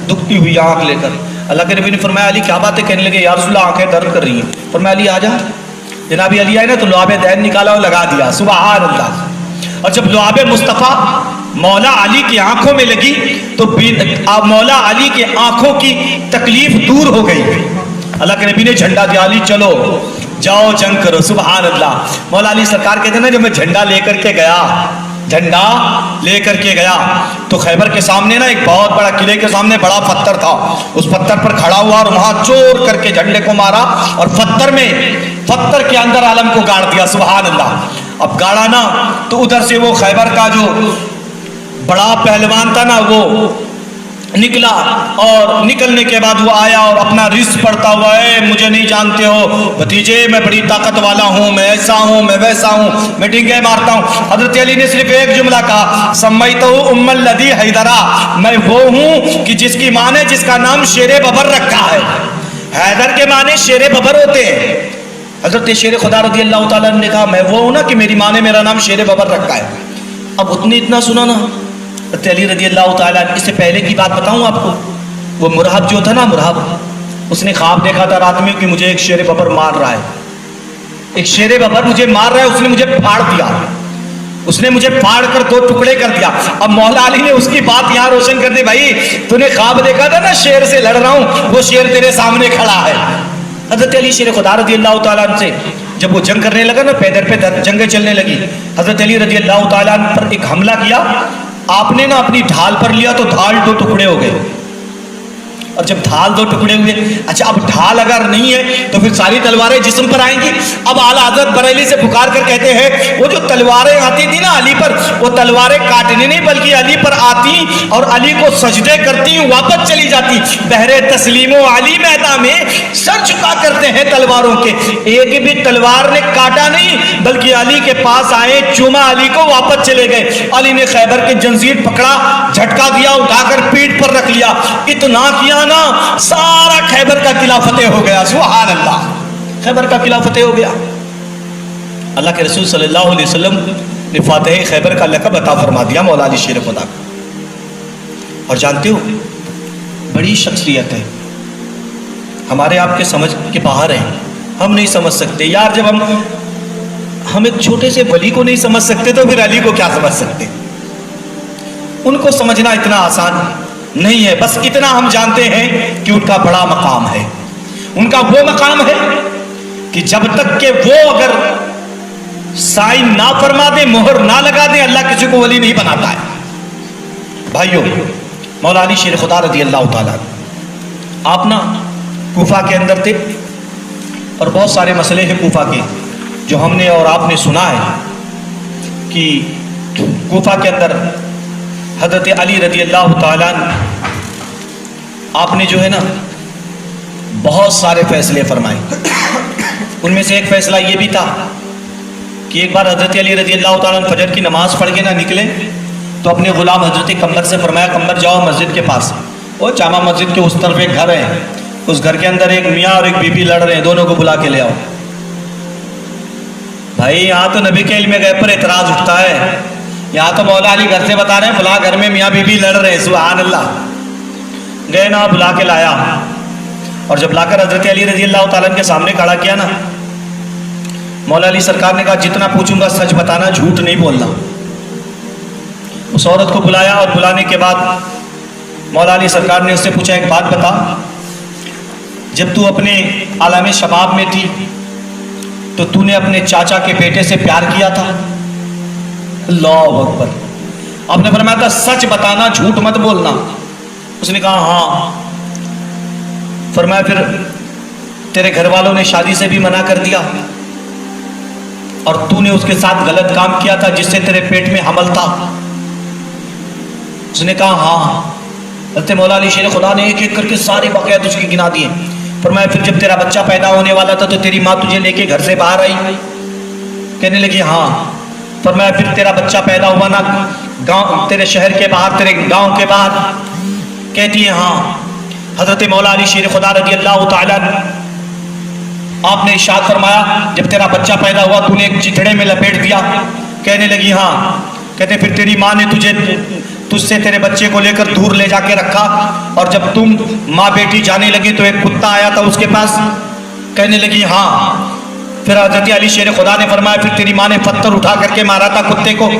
دکھتی ہوئی آنکھ لے کر، اللہ کے نبی نے فرمایا علی کیا بات ہے، کہنے لگے یا رسول اللہ آنکھیں درد کر رہی ہیں، فرمایا علی آ جا، جناب علی آئے نا تو لعاب دین نکالا اور لگا دیا، سبحان اللہ، اور جب لعاب مصطفیٰ مولا علی کی آنکھوں میں لگی تو مولا علی کے آنکھوں کی تکلیف دور ہو گئی، اللہ کے نبی نے جھنڈا دیا، علی چلو جاؤ جنگ کرو، سبحان اللہ۔ مولا علی سرکار کہتے ہیں نا جب میں جھنڈا لے کر کے گیا تو خیبر کے سامنے نا ایک بہت بڑا قلعے کے سامنے بڑا پتھر تھا، اس پتھر پر کھڑا ہوا اور وہاں چور کر کے جھنڈے کو مارا اور پتھر کے اندر عالم کو گاڑ دیا، سبحان اللہ۔ اب گاڑا نا تو ادھر سے وہ خیبر کا جو بڑا پہلوان تھا نا وہ نکلا، اور نکلنے کے بعد وہ آیا اور اپنا رزق پڑھتا ہوا ہے، مجھے نہیں جانتے ہو بھتیجے میں بڑی طاقت والا ہوں، میں ایسا ہوں، میں ویسا ہوں، میں ڈنگے مارتا ہوں۔ حضرت علی نے صرف ایک جملہ کہا سمیتہ ام الذی حیدرا، میں وہ ہوں کہ جس کی ماں نے جس کا نام شیر ببر رکھا ہے، حیدر کے معنی شیر ببر ہوتے ہیں۔ حضرت شیر خدا رضی اللہ تعالیٰ نے کہا میں وہ ہوں نا کہ میری ماں نے میرا نام شیر ببر رکھا ہے۔ اب اتنا سنا نا حضرت علی رضی اللہ تعالیٰ، اس سے پہلے کی بات بتاؤں آپ کو، وہ مرہب جو تھا نا، مرہب اس نے خواب دیکھا تھا رات میں کہ مجھے ایک شیر ببر مار رہا ہے، ایک شیر ببر مجھے مار رہا ہے، اس نے مجھے پھاڑ دیا، اس نے مجھے پھاڑ کر دو ٹکڑے کر دیا۔ اب مولا علی نے اس کی بات یہاں روشن کر دی، بھائی تو نے خواب دیکھا تھا نا شیر سے لڑ رہا ہوں، وہ شیر تیرے سامنے کھڑا ہے۔ حضرت علی شیر خدا رضی اللہ تعالیٰ سے جب وہ جنگ کرنے لگا نا، پیدر پہ جنگیں چلنے لگی، حضرت علی رضی اللہ تعالیٰ پر ایک حملہ کیا، آپ نے نا اپنی ڈھال پر لیا تو ڈھال دو ٹکڑے ہو گئے، اور جب ڈھال دو ٹکڑے ہوئے، اچھا اب ڈھال اگر نہیں ہے تو پھر ساری تلواریں جسم پر آئیں گی۔ اب اعلیٰ حضرت بریلی سے پکار کر کہتے ہیں وہ جو تلواریں آتی تھی نا علی پر، وہ تلواریں کاٹنے نہیں بلکہ علی پر آتی اور علی کو سجدے کرتی واپس چلی جاتی۔ بہرے تسلیم و علی میدان میں سر جھکا کرتے ہیں تلواروں کے، ایک بھی تلوار نے کاٹا نہیں بلکہ علی کے پاس آئے، چوما علی کو واپس چلے گئے۔ علی نے خیبر کی جنزیر پکڑا، جھٹکا دیا، اٹھا کر پیٹھ پر رکھ لیا، اتنا کیا نا سارا خیبر کا قلعہ فتح ہو گیا، سبحان اللہ، خیبر کا قلعہ فتح ہو گیا۔ اللہ کے رسول صلی اللہ علیہ وسلم نے فاتح خیبر کا لقب عطا فرما دیا مولا علی شیر خدا کو۔ اور جانتے ہو بڑی شخصیت ہے، ہمارے آپ کے سمجھ کے باہر ہے، ہم نہیں سمجھ سکتے یار، جب ہم ایک چھوٹے سے ولی کو نہیں سمجھ سکتے تو پھر علی کو کیا سمجھ سکتے۔ ان کو سمجھنا اتنا آسان نہیں ہے. بس اتنا ہم جانتے ہیں کہ ان کا بڑا مقام ہے. ان کا وہ مقام ہے کہ جب تک کہ وہ اگر سائن نہ فرما دے، مہر نہ لگا دے، اللہ کسی کو ولی نہیں بناتا ہے. بھائیو، مولا علی شیر خدا رضی اللہ تعالیٰ آپ نا کوفہ کے اندر تھے، اور بہت سارے مسئلے ہیں کوفہ کے جو ہم نے اور آپ نے سنا ہے کہ کوفہ کے اندر حضرت علی رضی اللہ تعالیٰ آپ نے جو ہے نا بہت سارے فیصلے فرمائے. ان میں سے ایک فیصلہ یہ بھی تھا کہ ایک بار حضرت علی رضی اللہ تعالیٰ فجر کی نماز پڑھ کے نہ نکلے تو اپنے غلام حضرت قمر سے فرمایا، قمر جاؤ مسجد کے پاس، وہ جامع مسجد کے اس طرف ایک گھر ہے، اس گھر کے اندر ایک میاں اور ایک بی بی لڑ رہے ہیں، دونوں کو بلا کے لے آؤ. بھائی یہاں تو نبی کے علم غیب پر اعتراض اٹھتا ہے، یہاں تو مولا علی گھر سے بتا رہے ہیں فلاں گھر میں میاں بی بی لڑ رہے ہیں. سبحان اللہ. گئے نا، بلا کے لایا، اور جب لا کر حضرت علی رضی اللہ تعالیٰ کے سامنے کھڑا کیا نا، مولا علی سرکار نے کہا جتنا پوچھوں گا سچ بتانا، جھوٹ نہیں بولنا. اس عورت کو بلایا، اور بلانے کے بعد مولا علی سرکار نے اس سے پوچھا ایک بات بتا، جب تو اپنے عالم شباب میں تھی تو تو نے اپنے چاچا کے بیٹے سے پیار کیا تھا؟ اللہ اکبر. آپ نے فرمایا تھا سچ بتانا، جھوٹ مت بولنا. اس نے کہا ہاں. فرمایا پھر تیرے گھر والوں نے شادی سے بھی منع کر دیا اور تو نے اس کے ساتھ غلط کام کیا تھا جس سے تیرے پیٹ میں حمل تھا؟ اس نے کہا ہاں. حضرت مولا علی شیر خدا نے ایک ایک کر کے سارے واقعات اس کی گنا دیے. فرمایا پھر جب تیرا بچہ پیدا ہونے والا تھا تو تیری ماں تجھے لے کے گھر سے باہر آئی؟ کہنے لگی ہاں. فرمایا پھر تیرا بچہ پیدا ہوا نا گاؤں، تیرے شہر کے باہر، تیرے گاؤں کے باہر؟ کہتی ہے ہاں. حضرت مولا علی شیر خدا رضی اللہ تعالیٰ آپ نے ارشاد فرمایا جب تیرا بچہ پیدا ہوا تو نے ایک چتڑے میں لپیٹ دیا؟ کہنے لگی ہاں. کہتے پھر تیری ماں نے تجھ سے تیرے بچے کو لے کر دور لے جا کے رکھا، اور جب تم ماں بیٹی جانے لگے تو ایک کتا آیا تھا اس کے پاس؟ کہنے لگی ہاں. پھر حضرت علی شیر خدا نے فرمایا پھر تیری ماں نے پتھر اٹھا کر کے مارا تھا کتے کو؟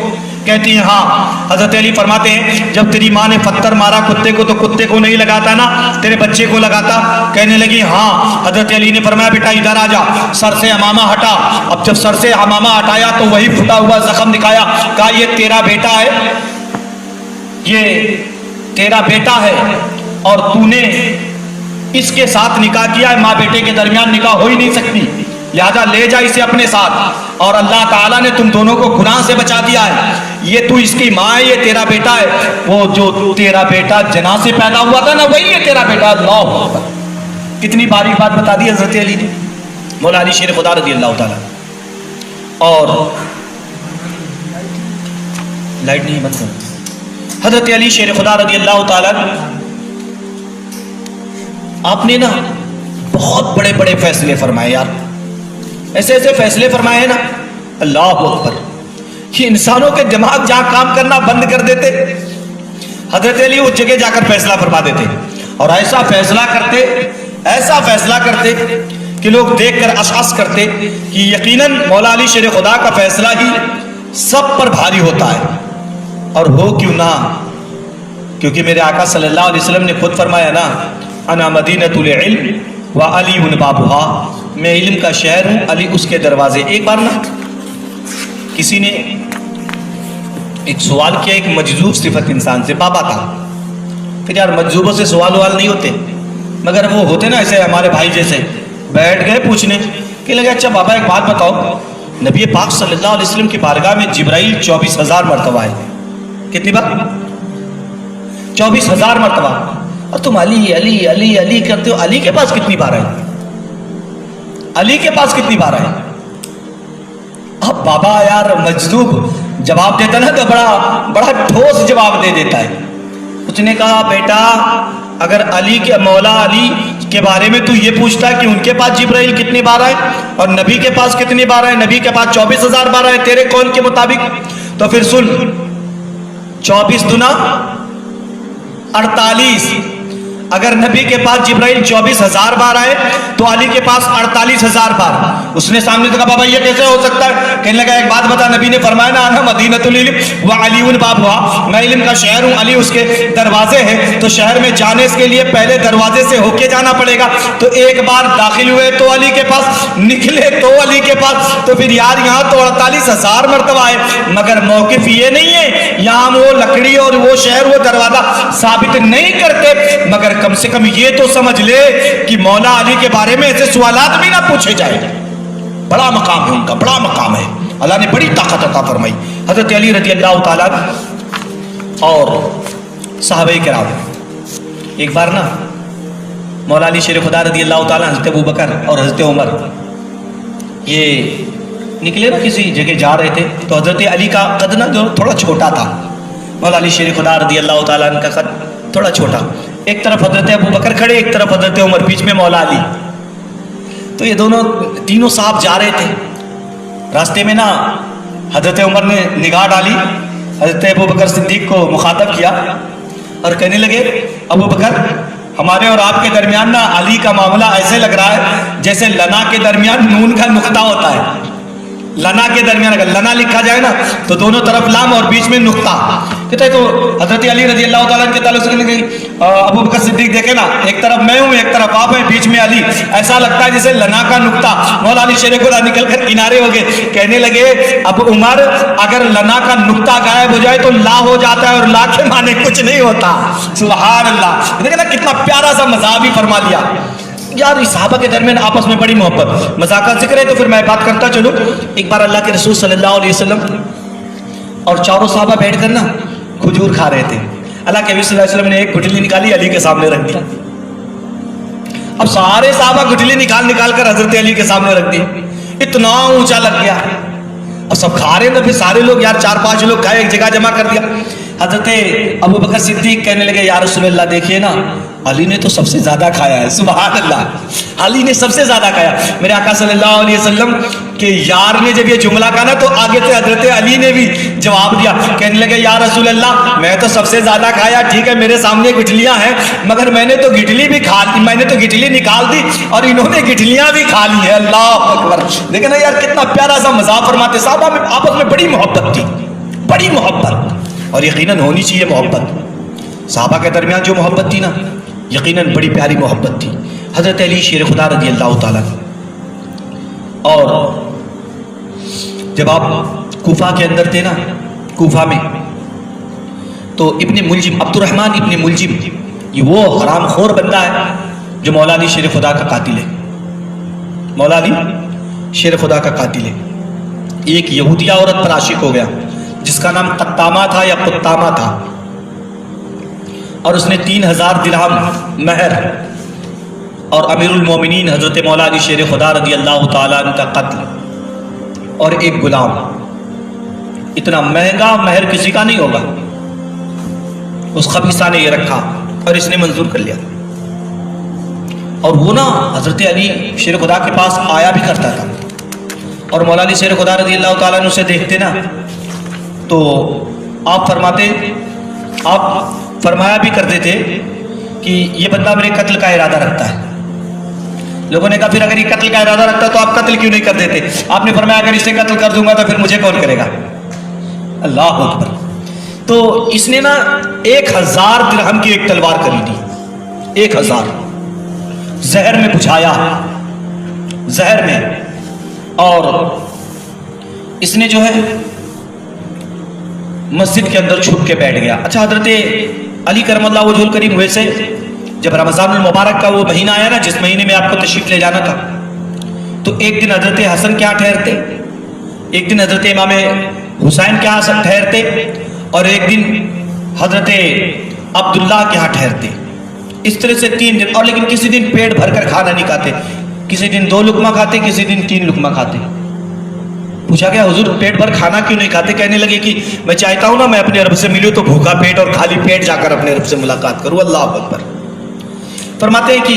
کہتی ہیں ہاں. حضرت علی فرماتے ہیں جب تیری ماں نے پتھر مارا کتے کو تو کتے کو نہیں لگاتا نا، تیرے بچے کو لگاتا؟ کہنے لگی ہاں. حضرت علی نے فرمایا بیٹا ادھر آ جا، سر سے امامہ ہٹا. اب جب سر سے امامہ ہٹایا تو وہی پھٹا ہوا زخم دکھایا. کہا یہ تیرا بیٹا ہے، یہ تیرا بیٹا ہے، اور تو نے اس کے ساتھ نکاح کیا ہے. ماں بیٹے کے درمیان نکاح ہو ہی نہیں سکتی، لہذا لے جا اسے اپنے ساتھ. اور اللہ تعالیٰ نے تم دونوں کو گناہ سے بچا دیا ہے. یہ تو اس کی ماں ہے، یہ تیرا بیٹا ہے. وہ جو تیرا بیٹا جنا سے پیدا ہوا تھا نا وہی ہے تیرا بیٹا. اللہ اکبر. کتنی باریک بات بتا دی حضرت علی نے، مولا علی شیر خدا رضی اللہ تعالیٰ. اور لائٹ نہیں بند کر. حضرت علی شیر خدا رضی اللہ تعالیٰ آپ نے نا بہت بڑے بڑے فیصلے فرمائے یار. ایسے ایسے فیصلے فرمائے ہیں نا، اللہ اکبر. یہ انسانوں کے دماغ جہاں کام کرنا بند کر دیتے، حضرت علی اس جگہ جا کر فیصلہ فرما دیتے، اور ایسا فیصلہ کرتے کہ لوگ دیکھ کر اشعث کرتے کہ یقیناً مولا علی شیر خدا کا فیصلہ ہی سب پر بھاری ہوتا ہے. اور ہو کیوں نہ، کیونکہ میرے آقا صلی اللہ علیہ وسلم نے خود فرمایا نا انا مدینۃ العلم و علی بابها، میں علم کا شہر ہوں، علی اس کے دروازے. ایک بار نا کسی نے ایک سوال کیا ایک مجذوب صفت انسان سے، بابا تھا. پھر یار مجذوبوں سے سوال نہیں ہوتے، مگر وہ ہوتے نا ایسے ہمارے بھائی جیسے. بیٹھ گئے پوچھنے کہ لگے اچھا بابا ایک بات بتاؤ، نبی پاک صلی اللہ علیہ وسلم کی بارگاہ میں جبرائیل 24,000 مرتبہ آئے. کتنی بار؟ 24,000 مرتبہ. اور تم علی علی علی علی کرتے ہو، علی کے پاس کتنی بار آئے؟ علی کے پاس کتنی بار آئے؟ اب بابا یار مجذوب جواب دیتا نا تو بڑا ٹھوس جواب دے دیتا ہے. اس نے کہا بیٹا اگر علی کے مولا علی کے بارے میں تو یہ پوچھتا ہے کہ ان کے پاس جبرائیل کتنی بار آئے اور نبی کے پاس کتنی بار آئے، نبی کے پاس 24,000 بار آئے تیرے قول کے مطابق، تو پھر سن 24 دنا 48. اگر نبی کے پاس جبرائیل 24,000 بار آئے تو علی کے پاس 48,000 بار. اس نے سامنے سے کہا بابا یہ کیسے ہو سکتا ہے؟ کہنے لگا ایک بات بتا، نبی نے فرمایا نا انا مدینۃ العلم وعلی بابها، میں علم کا شہر ہوں، علی اس کے دروازے ہیں. تو شہر میں جانے کے لیے پہلے دروازے سے ہو کے جانا پڑے گا. تو ایک بار داخل ہوئے تو علی کے پاس، نکلے تو علی کے پاس. تو پھر یار یہاں تو 48,000 مرتبہ آئے، مگر موقف یہ نہیں ہے یہاں وہ لکڑی اور وہ شہر وہ دروازہ ثابت نہیں کرتے، مگر کم سے کم یہ تو سمجھ لے کہ مولا علی کے بارے میں ایسے سوالات بھی نہ پوچھے جائیں. بڑا مقام ہے ان کا، بڑا مقام ہے. اللہ نے بڑی طاقت عطا فرمائی. حضرت علی رضی اللہ تعالیٰ اور صحابہ کرام، ایک بار نا مولا علی شیر خدا رضی اللہ تعالیٰ، حضرت ابوبکر اور حضرت عمر یہ نکلے نا کسی جگہ جا رہے تھے. تو حضرت علی کا قد نا جو تھوڑا چھوٹا تھا، مولا علی شیر خدا رضی اللہ تعالیٰ عنہ کا قد تھوڑا چھوٹا. ایک طرف حضرت ابوبکر کھڑے، ایک طرف حضرت عمر، بیچ میں مولا علی. تو یہ دونوں تینوں صاحب جا رہے تھے. راستے میں نا حضرت عمر نے نگاہ ڈالی، حضرت ابوبکر صدیق کو مخاطب کیا اور کہنے لگے ابوبکر ہمارے اور آپ کے درمیان نا علی کا معاملہ ایسے لگ رہا ہے جیسے لنا کے درمیان نون کا نقطہ ہوتا ہے. لنا کے درمیان اگر لنا لکھا جائے نا تو دونوں طرف لام اور بیچ میں نقطہ. کہتے ہیں تو حضرت علی رضی اللہ تعالیٰ کے تعلق سے ابوبکر صدیق دیکھے نا، ایک طرف میں ہوں، ایک طرف آپ ہیں، بیچ میں علی، ایسا لگتا ہے جیسے لنا کا نقطہ. مولا علی شیر خدا نکل کر کنارے ہو گئے، کہنے لگے اب عمر اگر لنا کا نقطہ غائب ہو جائے تو لا ہو جاتا ہے اور لا کے معنی کچھ نہیں ہوتا. سبحان اللہ. دیکھیں نا کتنا پیارا سا مذاق بھی فرما لیا. یار اس صحابہ کے درمیان آپس میں بڑی محبت. مذاق کا ذکر ہے تو پھر میں بات کرتا چلوں. ایک بار اللہ کے رسول صلی اللہ علیہ وسلم اور چاروں صحابہ بیٹھ کر نا کھجور کھا رہے تھے. اللہ کے نبی صلی اللہ علیہ وسلم نے ایک گٹھلی نکالی، علی کے سامنے رکھ دی. اب سارے صحابہ گٹھلی نکال کر حضرت علی کے سامنے رکھ دی. اتنا اونچا لگ گیا. اب سب کھا رہے ہیں تو پھر سارے لوگ یار 4-5 لوگ کھائے، ایک جگہ جمع کر دیا. حضرت ابوبکر صدیق کہنے لگے یا رسول اللہ دیکھیے نا علی نے تو سب سے زیادہ کھایا ہے. سبحان اللہ، علی نے سب سے زیادہ کھایا. میرے آقا صلی اللہ علیہ وسلم کے یار نے جب یہ جملہ کہا نا تو آگے سے حضرت علی نے بھی جواب دیا. کہنے لگے یا رسول اللہ میں تو سب سے زیادہ کھایا، ٹھیک ہے میرے سامنے گٹھلیاں ہیں مگر میں نے تو گٹھلی بھی کھا لی، میں نے تو گٹھلی نکال دی اور انہوں نے گٹھلیاں بھی کھا لی ہیں. اللہ اکبر. دیکھیں نا یار کتنا پیارا سا مذاق فرماتے. صحابہ میں آپس میں بڑی محبت تھی، بڑی محبت، اور یقیناً ہونی چاہیے محبت. صحابہ کے درمیان جو محبت تھی نا یقیناً بڑی پیاری محبت تھی. حضرت علی شیر خدا رضی اللہ تعالیٰ. اور جب آپ کوفہ کے اندر تھے نا، کوفہ میں، تو ابن ملجم، عبد الرحمن ابن ملجم، یہ وہ حرام خور بندہ ہے جو مولا علی شیر خدا کا قاتل ہے. مولا علی شیر خدا کا قاتل ہے. ایک یہودیہ عورت پر عاشق ہو گیا جس کا نام قطامہ تھا یا قطامہ تھا، اور اس نے 3,000 درہم مہر اور امیر المومنین حضرت مولا علی شیر خدا رضی اللہ تعالیٰ عنہ کا قتل اور ایک غلام. اتنا مہنگا مہر کسی کا نہیں ہوگا. اس خبیثہ نے یہ رکھا اور اس نے منظور کر لیا. اور وہ نا حضرت علی شیر خدا کے پاس آیا بھی کرتا تھا، اور مولا علی شیر خدا رضی اللہ تعالیٰ عنہ اسے دیکھتے نا تو آپ فرمایا بھی کرتے تھے کہ یہ بندہ میرے قتل کا ارادہ رکھتا ہے. لوگوں نے کہا پھر اگر یہ قتل کا ارادہ رکھتا تو آپ قتل کیوں نہیں کر دیتے؟ آپ نے فرمایا اگر اسے قتل کر دوں گا تو پھر مجھے کون کرے گا؟ اللہ اکبر. تو اس نے نا 1,000 درہم کی ایک تلوار خریدی. 1,000 زہر میں بجھایا، زہر میں، اور اس نے جو ہے مسجد کے اندر چھپ کے بیٹھ گیا. اچھا حضرت علی کرم اللہ وجہ الکریم ہوئے سے جب رمضان المبارک کا وہ مہینہ آیا نا جس مہینے میں آپ کو تشریف لے جانا تھا، تو ایک دن حضرت حسن کے ہاں ٹھہرتے، ایک دن حضرت امام حسین کے ہاں ٹھہرتے، اور ایک دن حضرت عبداللہ کے ہاں ٹھہرتے. اس طرح سے 3 دن. اور لیکن کسی دن پیٹ بھر کر کھانا نہیں کھاتے، کسی دن 2 لقمہ کھاتے، کسی دن 3 لقمہ کھاتے. پوچھا گیا حضور پیٹ بھر کھانا کیوں نہیں کھاتے؟ کہنے لگے کہ میں چاہتا ہوں نا میں اپنے رب سے ملوں تو بھوکا پیٹ اور خالی پیٹ جا کر اپنے رب سے ملاقات کروں. اللہ اکبر. فرماتے ہیں کہ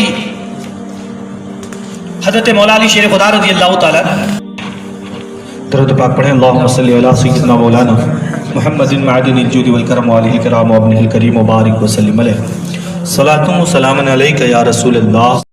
حضرت مولا علی شیر خدا رضی اللہ تعالیٰ درود پاک پڑھیں. اللہم صلی علی سیدنا مولانا محمد معدن الجود والکرم وآلہ الکرام وابنہ الکریم وبارک وسلم علیہ. صلاۃ و سلام علیک یا رسول اللہ